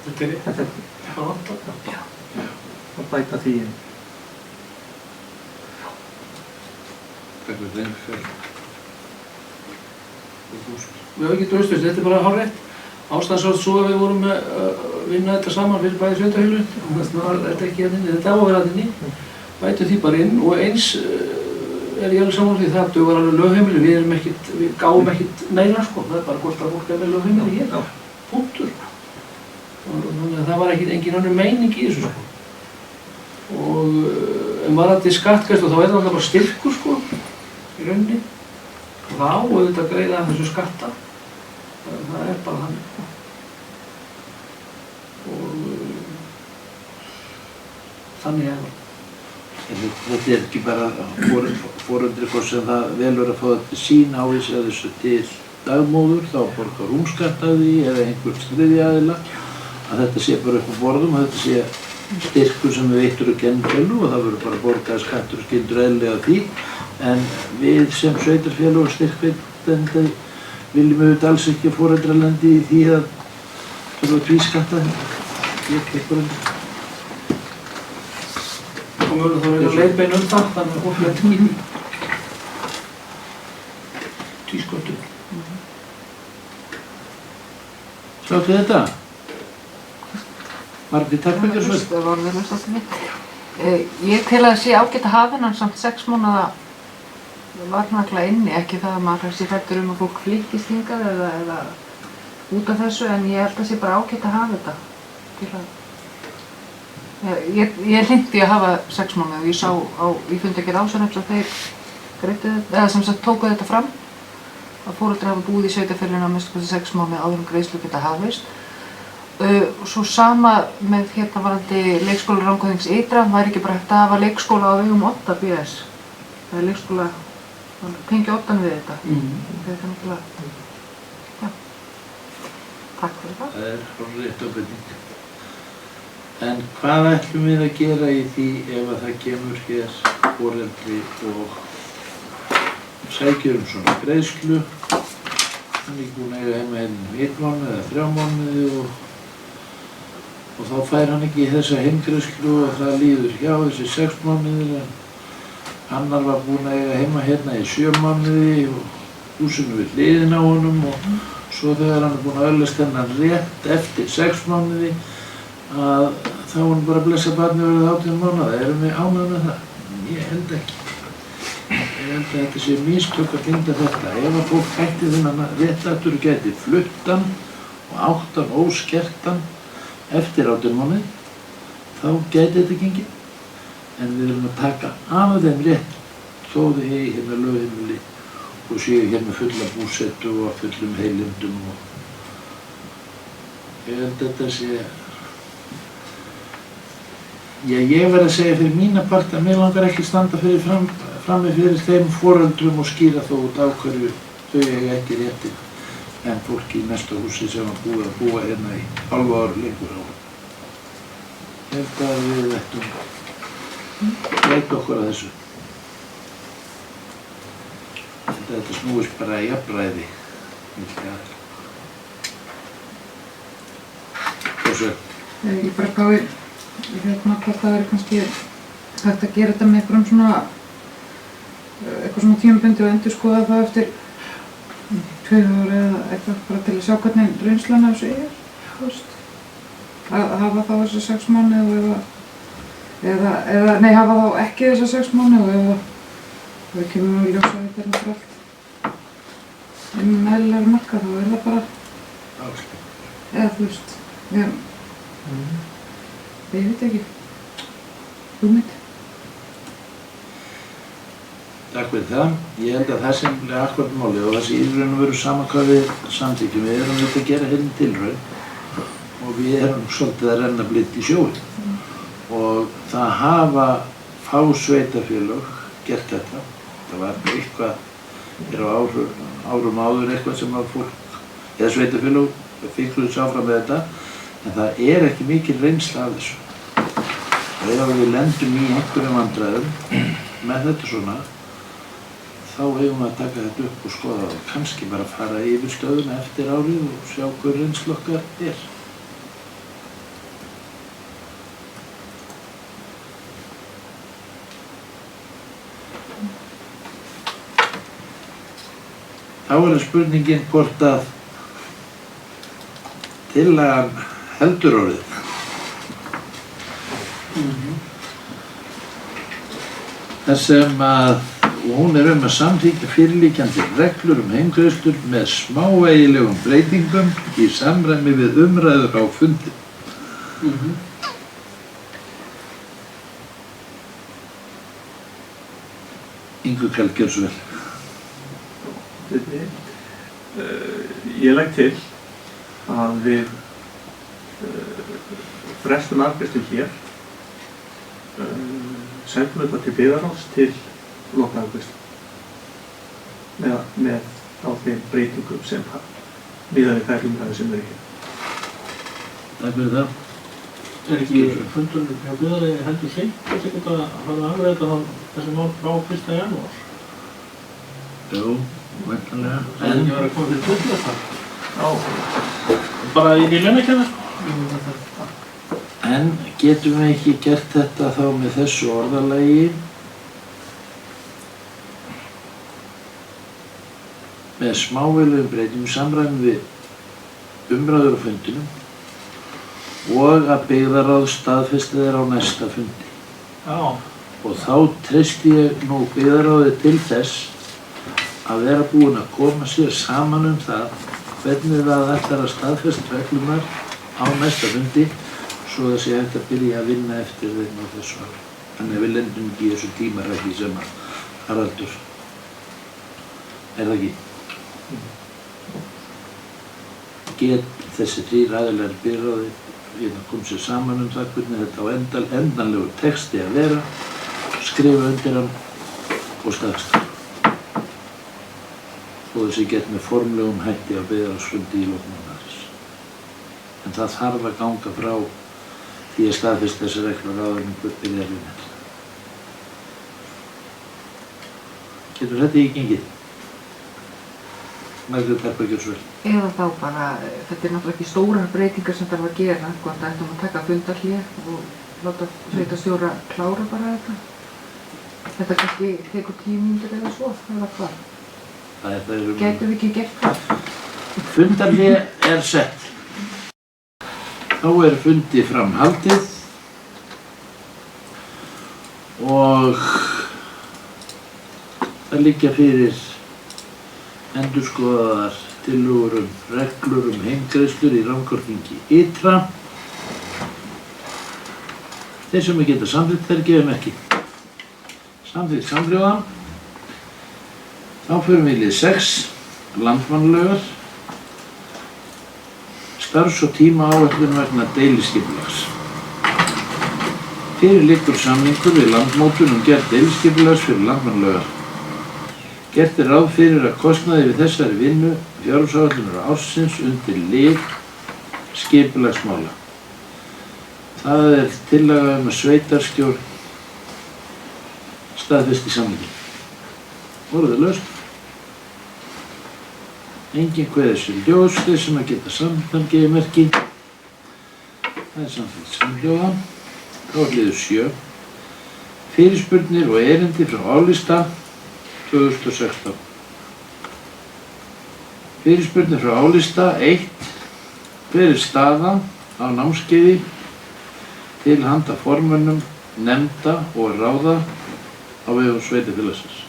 Þetta er ekki. Að bæta því inn. Við höfum ekki draustust, þetta er bara hárrétt. Ástæðan sátt svo að við vorum að vinna þetta saman fyrir bæði sveitafélögin og þess vegna var þetta ekki að inni, þetta á að vera að inni. Bætu því bara inn og eins er ég alveg saman því það dugar alveg lögheimili, við gáum ekkert meira sko, það er bara hvort að fólk er með lögheimili hér, punktur. Þannig að það var engin önnur meining í þessu sko. Og varðandi skattgreiðslu þá er það alltaf bara styrkur sko, í rauninni. Og það á auðvitað að greiða þessu skatta. Það er bara þannig. Og þannig er það. Þetta er ekki bara foreldri hvort sem það velur að fá þetta sín ávísa þessu til dagmóður, þá borgar hún skatt af því eða einhver þriðji aðila, að þetta sé bara upp á borðum, að þetta sé styrkur sem við veittur og kennfélag og það verður bara borgað skattur og skyldur eðlilega af því, en við sem sveitarfélag og styrkveitandi viljum auðvitað alls ekki að foreldrar lendi í því að þurfa að tvískatta þetta. Og mjög þá er það leiðbein það, þannig að fólk lendi í tvískottu. Sláttu þetta? Margrét, takk fyrir þessu. Það var vel hlustast mitt. Ég tel að það sé ágætt að hafa hennan samt 6 mánaða varnagla inni, ekki það að maður sé hræddur að fólk flykkist hingað eða út af þessu, en ég held að það sé bara ágætt að hafa þetta til að Ég hlindi að hafa 6 mánuði og ég sá ég fundi ekki ásönum sem þeir greiddu þetta, eða sem sagt tóku þetta fram að foreldrar hafa búið í sveitarfélaginu að minnsta kosti 6 mánuði áður greiðslu geta hafist. Svo sama með hérna varandi leikskóla Rangárþings ytra, væri ekki bara hægt að hafa leikskóla á vegum 8 BS. Það er leikskóla, tengja 8 við þetta. Það er náttúrulega, já, takk fyrir það. Það er rétt ábending. En hvað ætlum við að gera í því ef að það kemur hér foreldri og sækir svona greiðslu, hann er ekki búinn að eiga heima í 1 mánuð eða 3 mánuði og þá fær hann ekki þessa heimgreiðslu og það líður hjá þessi 6 mánuðir en annar var búinn að eiga heima hérna í 7 mánuði og húsinu við hliðina á honum og svo þegar hann er búinn að öðlast þennan rétt eftir 6 mánuði að þá er hann bara að blessa barni og verið 18 mánuða. Erum við ánægð með það? Ég held ekki. Ég held að þetta sé mistök að binda þetta. Ef að fólk hætti þennan réttlættur gæti fluttan og áttan óskertan eftir 18 mánuði, þá gæti þetta gengið. En við erum að taka af þeim rétt þó þau eigi hérna lögheimili og séu hérna fulla búsettu og fullum heilindum og ég held að þetta sé Ég verð að segja fyrir mína part að mér langar ekki standa frammi fyrir þeim foreldrum og skýra þó út af hverju þau eiga ekki réttinn en fólki í næsta húsi sem var búið að búa hérna í hálfu ári lengur á. Ég held að við ættum leita okkur að þessu. Þetta snúist bara í jafnræði milli aðila. Og svo Ég bara gái, hvort það verið kannski hægt að gera þetta með eitthvað svona tímabundið og endurskoða það eftir 2 ár eða eitthvað bara til að sjá hvernig reynslan af þessu þú veist. Að hafa þá þessa 6 mánuði eða hafa þá ekki þessa 6 mánuði og ef það kemur að ljósa þetta náttúrulega allt eðlilegra marka þá það bara eða þú veist, ég veit ekki, hugmynd. Takk fyrir það. Ég held að það sem er akkúrat málið og það sé í raun og veru sama hvað við samþykjum. Við erum að gera hérna tilraun og við erum svolítið að renna blint í sjóinn. Og það hafa fá sveitarfélög gert þetta. Það var eitthvað, á árum áður eitthvað sem að fólk, eða sveitarfélög fikruðu sig áfram með þetta, en það er ekki mikil reynsla af þessu. Og ef við lendum í einhverjum vandræðum með þetta svona, þá eigum við að taka þetta upp og skoða það og kannski bara fara yfir stöðuna eftir árið og sjá hver reynsla okkar er. Þá er spurningin hvort að tillagan heldur orðið. Þar sem að hún er að samþykkja fyrirliggjandi reglur heimgreiðslur með smávægilegum breytingum í samræmi við umræður á fundi. Ingu Kall, gjörðu svo vel. Ég legg til að við frestum afgreiðslu hér, sendum þetta til byggðarráðs til lokaafgreiðslu með á þeim breytingum sem miðað við þær umræður sem eru hér. Takk fyrir það. Er ekki fundurinn hjá byggðarráði heldur seint að geta að hafa afgreitt þessi mál frá 1. janúar? Jú, væntanlega. Það er ekki verið að koma fyrir 20. Já. Bara í nýleinakenna sko. En getum við ekki gert þetta þá með þessu orðalagi með smávægilegum breytingum samræmi við umræður á fundinum og að byggðarráð staðfesti þeir á næsta fundi. Já. Og þá treysti ég nú byggðarráði til þess að vera búin að koma sér saman það hvernig það ætlar að staðfesta reglurnar á næsta fundi svo það sé hægt að byrja að vinna eftir þeim á þessu ári. Þannig að við lendum ekki í þessu tímarækki sem að Haraldur. Er það ekki? Get þessi 3 aðilar byggðarráði kom sér saman það hvernig þetta á endanlegur texti að vera, skrifa undir hann og staðfesta. Og þessi gett með formlegum hætti á byggðarráðsfundi í lok mánaðarins. En það þarf að ganga frá því að staðfesta þessi reglur áður en byrjar að vinna. Getur þetta ekki gengið? Margrét Harpa, gjörðu svo vel. Eða þá bara, þetta er náttúrulega ekki stórar breytingar sem þarf að gera, hvort ættum að taka fundarhlé og láta sveitarstjóra klára bara þetta. Þetta kannski tekur 10 mínútur eða svo, eða hvað? Gætum við ekki gert það? Fundarhlé er sett. Þá er fundi framhaldið og það liggja fyrir endurskoðaðar tillögur reglur heimgreiðslur í Rangárþingi ytra. Þeir sem geta samþykkt þeir gefum ekki. Samþykkt samhljóða. Þá förum við í lið 6, landmannalaugar. Starfs- og tímaáætlun vegna deiliskipulags. Fyrir liggur samningur við Landmótun gerð deiliskipulags fyrir Landmannalaugar. Gert ráð fyrir að kostnaði við þessari vinnu fjárhagsáætlunar ársins undir lið skipulagsmála. Það tillaga að sveitarstjórn staðfesti samninginn. Orðið laust. Enginn kveður sér ljós, þeir sem að geta samþangið merki. Það samþykkt samhljóða. Þá liður 7. Fyrirspurnir og erindi frá álista 2016. Fyrirspurnir frá álista 1. Hver staða á námskeiði til handa formönnum, nefnda og ráða á vegum sveitarfélagsins?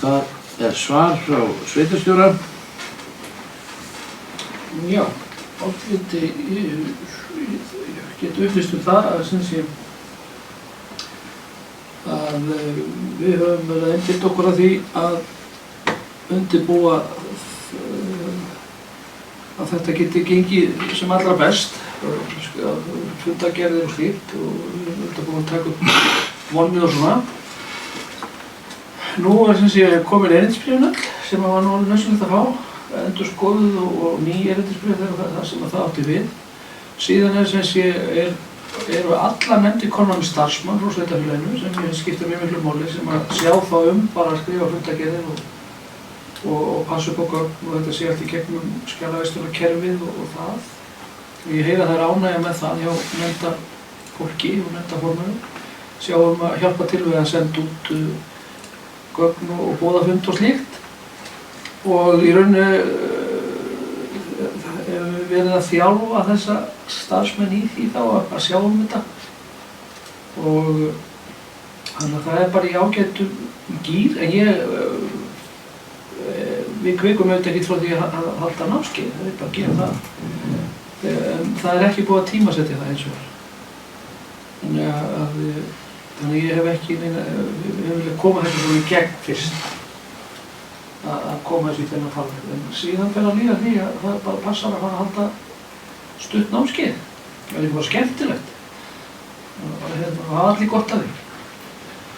Það svar frá sveitarstjóra. Já, oddviti, ég get upplýst það að við höfum verið að einbeita okkur að því að undirbúa að þetta geti gengið sem allra best, fundargerðir og slíkt, og við höfum búin að taka upp vonir og svona. Nú komin erindisbréfin sem var nú nauðsynlegt að fá, endurskoðuð og ný erindisbréf þegar það sem það átti við. Síðan eru alla nefndir komnar með starfsmann frá sveitarfélaginu sem skiptir mjög miklu máli, sem að sjá þá bara að skrifa fundargerðir og passa upp á gögn, og þetta sé allt í gegnum skjalavistunarkerfið og það. Ég heyri að það ánægja með það hjá nefndarfólki og nefndarformönnum, sjáum að hjálpa til við að senda út gögn og boðafund og slíkt. Og í rauninni hefur við verið að þjálfa þessa starfsmenn í því þá að sjá þetta. Og þannig að það bara í ágætum gír, en við kvikum auðvitað ekki frá því að halda námskeið, það bara að gera það. Það ekki búið að tímasetja það eins og var. Þannig ég hef ekki við viljað koma þessu svona í gegn fyrst, að koma þessu í þennan farveg. En síðan fer að líða því að það bara passar að fara að halda stutt námskeið. Það er bara skemmtilegt. Það var allir gott að því.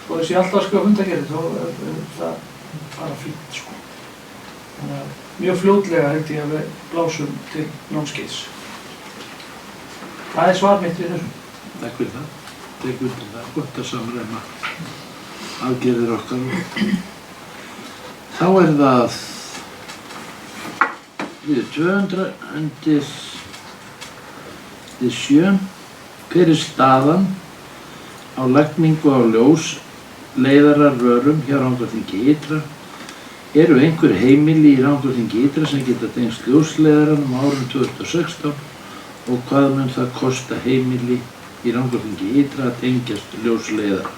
Og þessi alltaf að skrifa fundargerðir, þá er það bara fínt, sko. Þannig að mjög fljótlega held ég að við blásum til námskeiðs. Það er svar mitt við þessu. Takk fyrir það. Það er gott að samræma aðgerðir okkar. Þá það við 200 undir 7. Hver staðan á lagningu á ljósleiðararrörum hjá Rangárþingi Ytra? Eru einhver heimili í Rangárþingi Ytra sem geta tengst ljósleiðaranum á árinu 2016 og hvað mun það kosta heimili í Rangárþingi Ytra að tengjast ljósleiðara?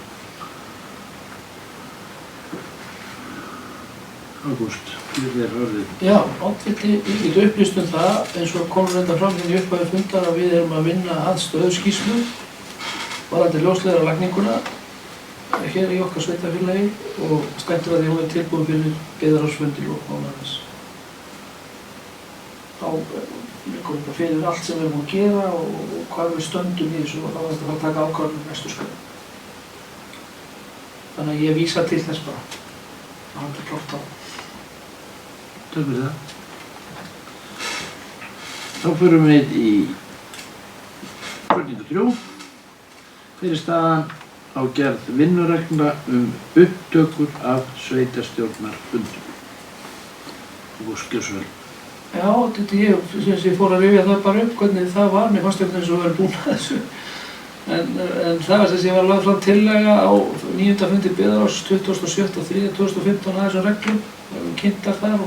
Ágúst, þér orðið. Já, oddviti, ég get upplýst það, eins og komur reynda fram í upphafi fundar, að við erum að vinna að stöðuskýrslu varðandi ljósleiðaralagninguna hér í okkar sveitarfélagi og stefnir að því hún tilbúin fyrir byggðarráðsfundi og mánaðarins. Þá liggur þetta fyrir allt sem við erum að gera og hvað við stöndum í þessu, og þá er þetta að taka ákvörðun næstu skref. Þannig að ég vísa til þess bara að hann klárt á. Takk fyrir það. Þá förum við í spurningu 3. Hver staðan á gerð vinnureglna upptökur af sveitarstjórnarfundum? Ágúst, gjörðu svo vel. Já, ég fór að rifja það bara upp hvernig það var, mér fannst eins og við erum búin að þessu. En það var ég var lagði fram tillaga á 9. fundi byggðarráðs 27.3.2015 að þessum reglum, það var kynntar þar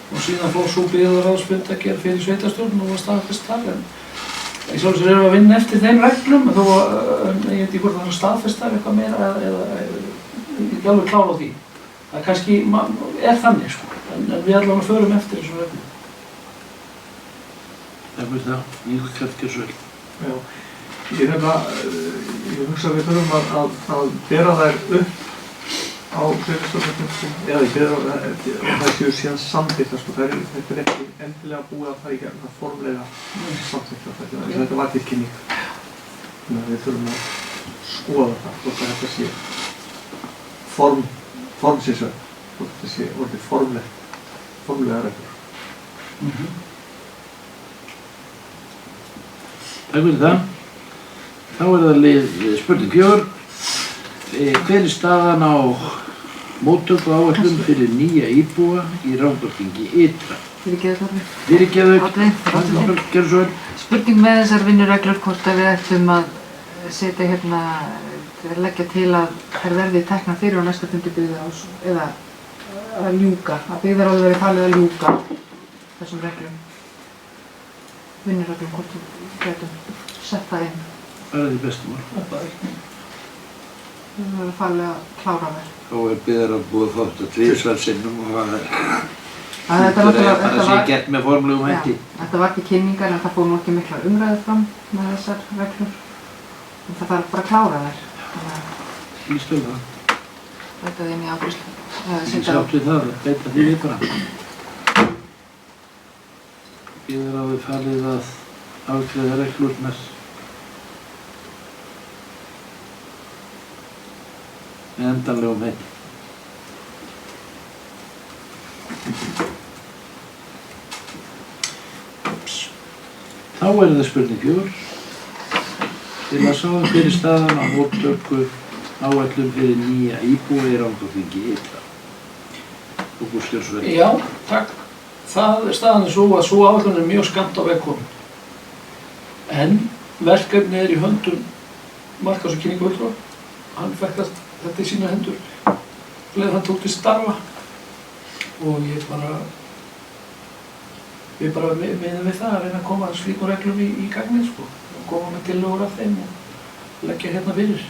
og síðan fór svo byggðarráðsfundargerð fyrir sveitarstjórn og var staðfest þar. En í sjálfsög erum við að vinna eftir þeim reglum, en þó ég veit ekki hvort það staðfest þar eitthvað meira eða ekki alveg klára á því. Það kannski þannig, sko, en við allavega förum eftir þessum reglum. Takk fyrir það. Mjög kræft, gjörðu svo vel. Já. Ég hugsa að við þurfum að bera þær upp á á sveitarstjórnarfundum, sko, eða í byggðarráði, og það séu síðan samþykktar, sko, þetta er ekki endilega búið að fara í gegn það formlega samþykktar, þetta var til kynning. Þannig að við þurfum að skoða það, hvort að þetta sé formsinsverð, hvort þetta sé orðið formlega reglur. Takk fyrir það. Þá það spurning 4. Hver staðan á móttöku áætlun fyrir nýja íbúa í Rangárþingi ytra? Fyrirgeðu, gerðu svo vel. Spurning með þessar vinnureglur hvort að við ættum að setja hérna, leggja til að þær verði teknar fyrir á næsta fundi byggðarráðs eða að ljúka, að byggðarráði verði falið að ljúka þessum reglum. Vinnureglum hvort við getum sett það inn. Það því bestu mál. Það verður falið að klára þær. Þá byggðarráð búið að fá þetta tvisvar sinnum og Þetta sé gert með formlegum hætti. Þetta var ekki kynningar en það fór nú ekki mikla umræðu fram með þessar reglur. En það þarf bara að klára þær. Lýst vel það. Þetta er inn í afgreiðslu. Ég sátt við það, beita því við bara. Byggðarráði falið að afgreiða reglurnar með endanlegum hætti. Þá það spurning 4. Til að sá fyrir staðan á móttöku áætlun fyrir nýja íbúa í Rangárþingi ytra. Já, takk. Staðan er svo að sú áætlun er mjög skammt á veg komin. En verkefni í höndum markaðs- og kynningarfulltrúa. Hann fekk þetta í sína hendur. Hann tók til starfa og við bara miðum við það að reyna að koma slíkum reglum í gagnið, sko. Og koma með tillögur af þeim og leggja hérna fyrir.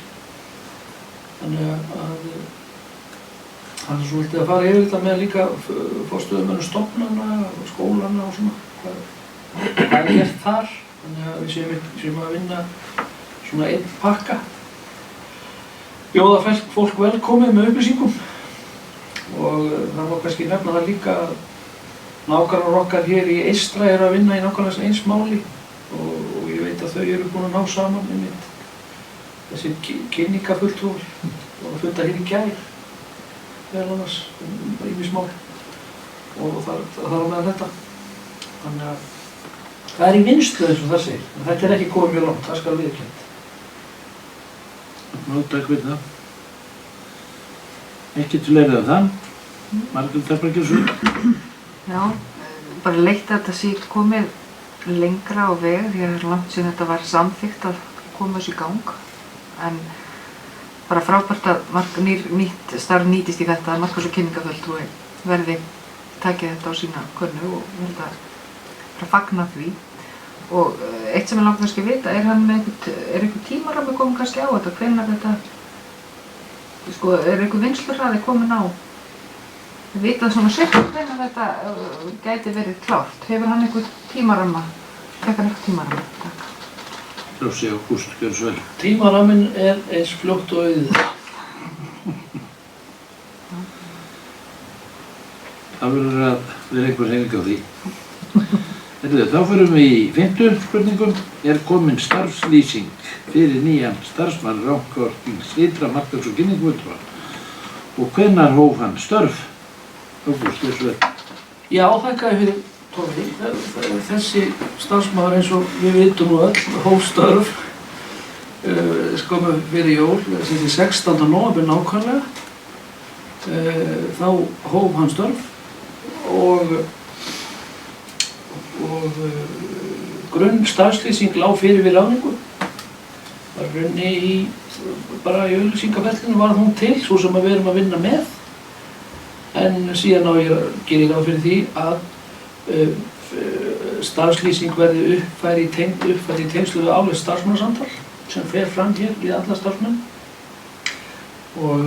Þannig að hann er svolítið að fara yfir þetta með líka forstöðumönnum stofnana og skólana og svona. Hvað gert þar? Þannig að við séum að vinna svona einn pakka. Bjóða fólk velkomið með upplýsingum. Og það má kannski nefna það líka að nágrannar okkar hér í eystra að vinna í nákvæmlega eins máli og ég veit að þau eru búin að ná saman einmitt. Þessi kynningarfulltrúar og funda hér í gær meðal annars ýmis mál og það á meðal þetta. Þannig að það er í vinnslu eins og það segir, en þetta er ekki komið mjög langt, það skal viðurkennt. Takk fyrir það. Ekki til leirið af það. Margrét Teflagjörnsson. Já, bara leitt að þetta sé komið lengra á veg því að það er langt síðan þetta var samþykkt að koma þessu í gang. En bara frábært að nýtt starf nýtist í þetta að markaðs- og kynningarfulltrúi verði takið þetta á sína könnu og verði að fagna því. Og eitt sem ég langar kannski að vita, er einhver tímarammi komin kannski á þetta? Hvenær þetta, sko, er einhver vinnslurhraði komin á? Við vitað svona sirka hvenær þetta gæti verið klárt. Hefur hann einhver tímaramma? Fekk hann einhver tímaramma? Takk. Rósi Ágúst, gjörðu svo vel. Tímaramminn er eins fljótt og auðið. Það verður að vera einhver hreyfing á því. Þá förum við í 5. spurningum. Er komin starfslýsing fyrir nýjan starfsmann Rangárþings ytra markaðs- og kynningarfulltrúa? Og hvenær hóf hann störf? Ágúst, gjörðu svo vel. Já, þakka þér fyrir Tómi. Þessi starfsmaður eins og við vitum nú öll hóf störf skömmu fyrir jól, þessi 16. nóvember nákvæmlega. Þá hóf hann störf og grunn starfslýsing lá fyrir við ráðningu. Það var runni bara í auglýsingaferlinu var hún til, svo sem við erum að vinna með. En síðan gerir ég ráð fyrir því að starfslýsing verði uppfærð í tengslu við árlegt starfsmannasamtal sem fer fram hér í alla starfsmenn. Og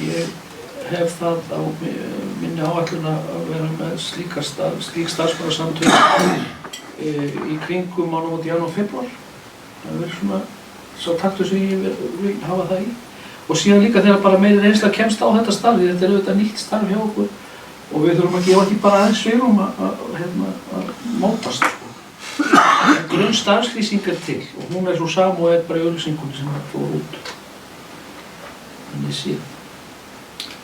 ég hef það á minni áætlun að vera með slík starfsmannasamtöl í kringum mánaðamót janúar og febrúar. Það verður svona sá taktur sem ég vil hafa það í. og síðan líka þegar bara meiri reynsla kemst á þetta starf, því þetta er auðvitað nýtt starf hjá okkur og við þurfum að gefa ekki bara aðeins svigrúm að mótast. Grunn starfslýsing er til og hún er svo sam og er bara í auglýsingunni sem fór út. Þannig sé.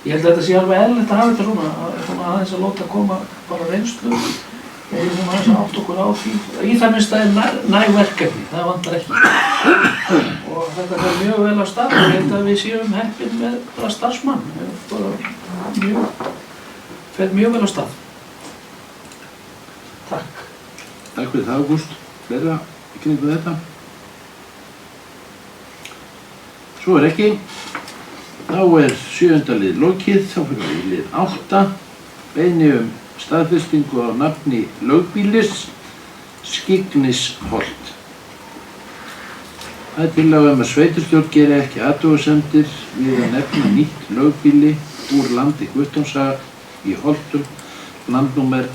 Ég held að þetta sé alveg eðlilegt að hafa þetta svona aðeins að láta koma bara reynslu og við þurfum aðeins að átta okkur á því. Í það minnsta er næg verkefni, það vantar ekki. Og þetta fer mjög vel af stað og ég held að við séum heppin með bara starfsmann. Fer mjög vel af stað. Takk. Takk fyrir það, Ágúst. Fleira í kringum þetta. Svo er ekki. Þá er 7. lið lokið, þá fyrir við í lið 8. Beiðni staðfestingu á nafni lögbýlis Skyggnisholt. Það er tillaga að sveitarstjórn geri ekki athugasemdir við að nefna nýtt lögbýli úr landi Guttormssaga í Holtum, landnúmer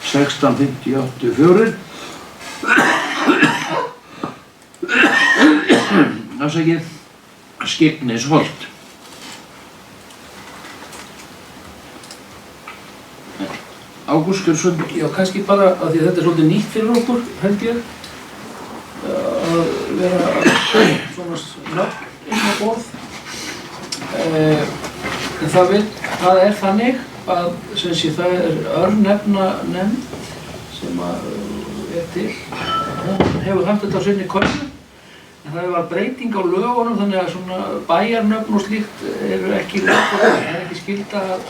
16584. Afsakið, Skyggnisholt. Ágúst Gjörsson. Já, kannski bara að því að þetta er svolítið nýtt fyrir okkur, held ég, að vera svona nöfn inn á borð. En það er þannig að það er örnefnanefnd sem er til. Hún hefur haft þetta á sinni könnu, en það var breyting á lögunum þannig að svona bæjarnöfn og slíkt eru ekki lög, það er ekki skylda að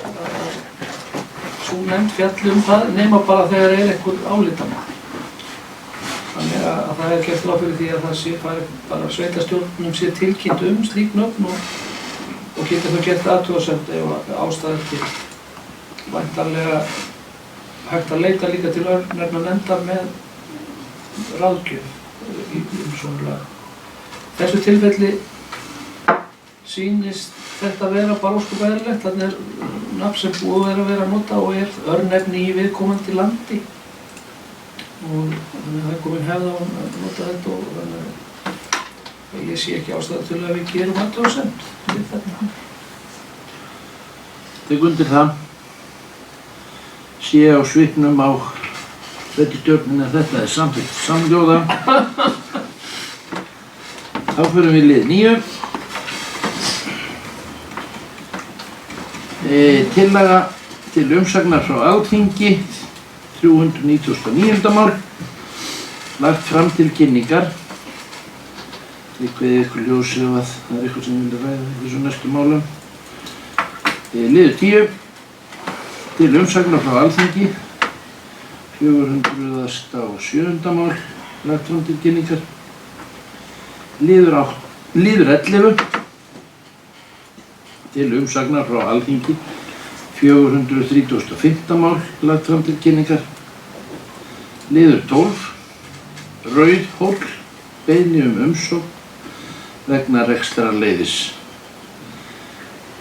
sú nefnd fjalli það nema bara þegar einhver álitamál. Þannig að það er gert ráð fyrir því að það sé bara sveitarstjórnum sé tilkynnt slík nöfn og getur það gert athugasemd ef ástæður til. Væntanlega hægt að leita líka til örnefnanefndar með ráðgjöf í svona lag. Þessu tilfelli sýnist þetta vera bara ósköp eðlilegt. Þarna er nafn sem búið að vera að nota og er örnefni í viðkomandi landi. Og þannig að það er komin hefð á að nota þetta og þannig að ég sé ekki ástæðu til að við gerum athugasemd við þetta. Tek undir það. Sé á svipnum á sveitarstjórninni að þetta er samþykkt samhljóða. Þá förum við í lið 9. Tillaga til umsagnar frá Alþingi 399. mál lagt fram til kynningar. Eitthvað ykkur ljósið að það er eitthvað sem við viljum ræða í þessu næstu málum. Liður 10. Til umsagnar frá Alþingi 407. mál lagt fram til kynningar. Liður 11. Til umsagnar frá Alþingi 435. mál lagt fram til kynningar. Liður 12. Rauðhóll beiðni umsókn vegna rekstrarleyfis.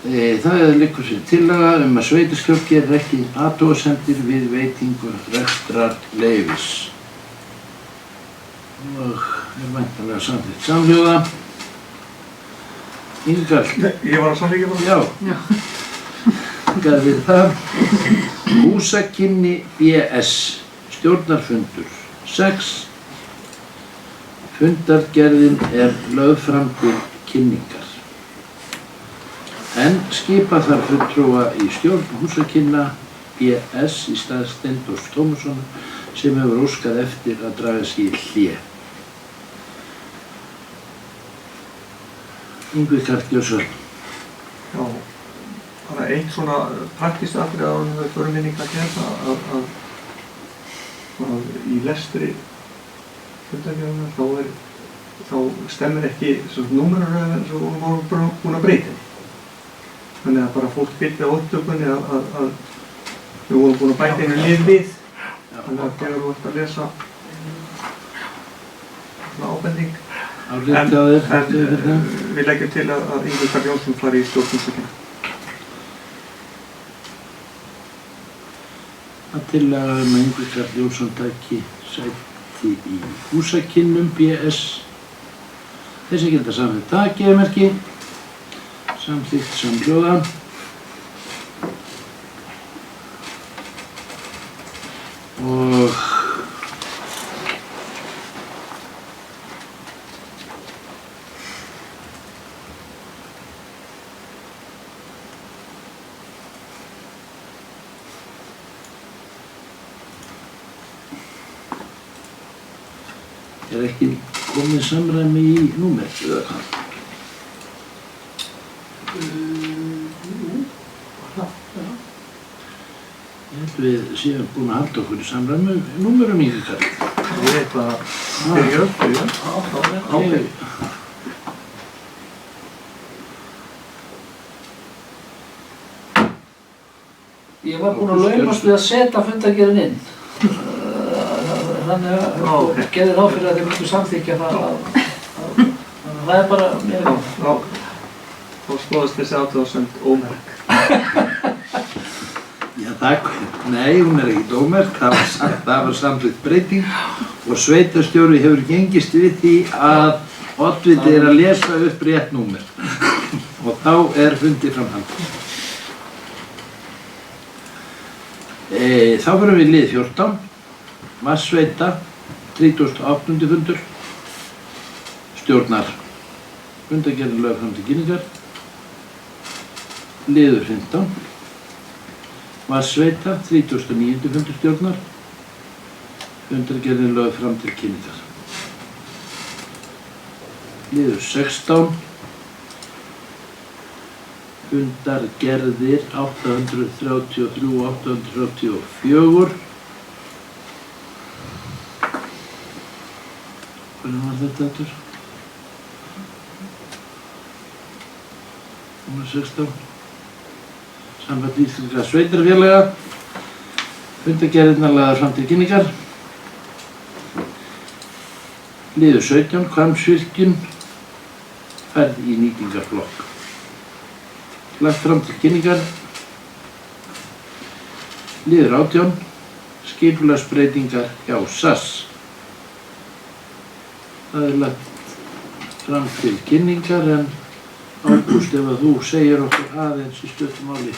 Það liggur fyrir tillaga að sveitarstjórn gerir ekki athugasemdir við veitingu rekstrarleyfis. Og er væntanlega samþykkt samhljóða. Ingar. Ég var að samþykkja bara. Já. Ingar við það. Húsakynni BS. Stjórnarfundur 6. Fundargerðin er lögð fram til kynningar. En skipa þar fulltrúa í stjórn húsakynna BS í stað Steindórs Tómassonar sem hefur óskað eftir að draga sig í hlé. Ingvi Karl Gjörsson. Já, bara eitt svona praktískt atriði áður en við förum inn í hvað kemur að í lestri fundargerðarinnar þá stemmir ekki númeraröðin eins og við vorum búin að breyta. Þannig að bara fólk byrja á upptökunni að við vorum búin að bæta einu lið við. Þannig að þegar þú ert að lesa ábending. En við leggjum til að Ingvi Karl Jónsson fari í stjórn húsakynna. Að tillaga að Ingvi Karl Jónsson taki sæti í húsakynnum BS. Þessi geta samþykkt það, geðmerki. Samþykkt samhljóða. Og er ekki komið samræmi í númer eða hvað? Ég held við séum búin að halda okkur í samræmi númerum í þetta. Ég veit að byrja. Ok. Ég var búinn að laumast við að setja fundargerðin inn. Þannig að gerði ráð fyrir að þeir myndu samþykkja það þannig að það er bara mér að Já, þá skoðast þessi athugasemd ómerk. Já, nei, hún er ekki ómerk, það var sagt, það var samþykkt breyting og sveitarstjóri hefur gengist við því að oddviti er að lesa upp rétt númer og þá er fundið framhald. Þá fyrir við lið 14, Vatnssveita, 38. fundur, stjórnar, fundargerðin lögð fram til kynningar, liður 15, Vatnssveita, 39. fundur stjórnar, fundargerðin lögð fram til kynningar, liður 16, fundargerðir 833 og 834. Hvernig var þetta aftur? Númer 16. Samband íslenskra sveitarfélaga. Fundargerðirnar lagðar fram til kynningar. Liður 17. Hvammsvirkjun. Ferð í nýtingarflokk. Lagt fram til kynningar. Liður 18. Skipulagsbreytingar hjá SAS. Það er lagt fram til kynningar en Ágúst, ef að þú segir okkur aðeins í stuttu máli.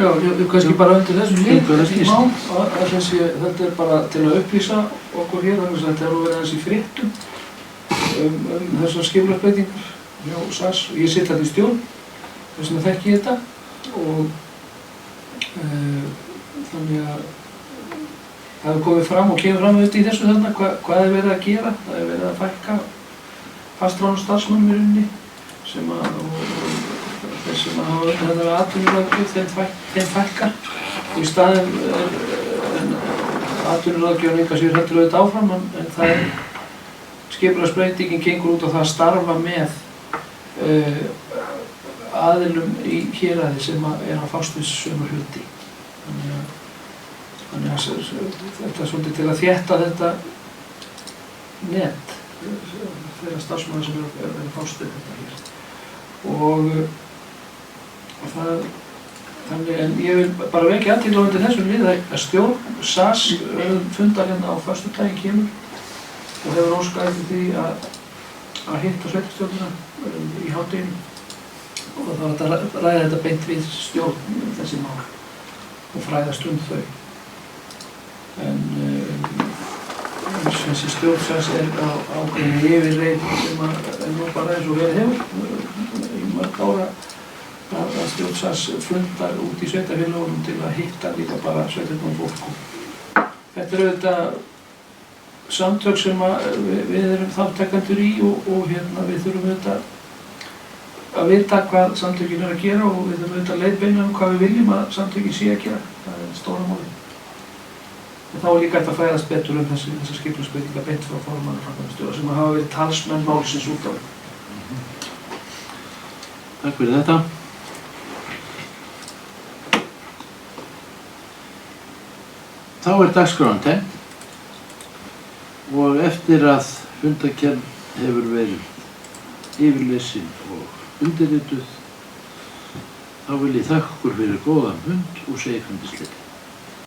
Já, ég kannski bara undir þessum lið Hvað það snýst? þetta er bara til að upplýsa okkur hér þannig að þetta er að vera aðeins í fréttum þessar skipulagsbreytingar hjá SAS. Ég sitt þetta í stjórn, þess vegna þekki ég þetta og þannig að það hefur komið fram og kemur fram auðvitað í þessu þarna hvað er verið að gera. Það er verið að fækka fastráðnum starfsmönnum í rauninni sem að þeir sem hafa verið þetta atvinnuráðgjöf þeim fækkar og í staðinn atvinnuráðgjöfin enga sér heldur auðvitað áfram en það er skipulagsbreytingin gengur út á það að starfa með aðilum í héraði sem er að fást við sömu hluti. Þannig að þetta er svolítið til að þétta þetta net þeirra starfsmanna sem er að fást við þetta hér. Og það, þannig, en ég vil bara vekja athygli á undir þessum lið að stjórn SAS fundar hérna á föstudaginn kemur og hefur óskað eftir því að hitta sveitarstjórnina í hádeginu og það var að ræða þetta beint við stjórn þessi mál og fræðast þau. En þessi stjórn SAS er ákveðin yfirreið sem er nú bara eins og verið hefur í mörg ára að stjórn SAS fundar út í sveitarfélögunum til að hitta líka bara sveitarfélögum fólk. Þetta er auðvitað samtök sem við erum þátttakendur í og við þurfum auðvitað að vita hvað samtökin er að gera og við þurfum auðvitað að leiðbeina hvað við viljum að samtökin sé að gera. Það er stóra máli. En þá er líka hægt að fræðast betur þessar skipulagsbreytingar beint frá formanni og framkvæmdastjóra sem hafa verið talsmenn málsins út á því. Takk fyrir þetta. Þá er dagskráin tæmd og eftir að fundargerð hefur verið yfirlesin og undirrituð þá vil ég þakka ykkur fyrir góðan fund og segi fundi slitið.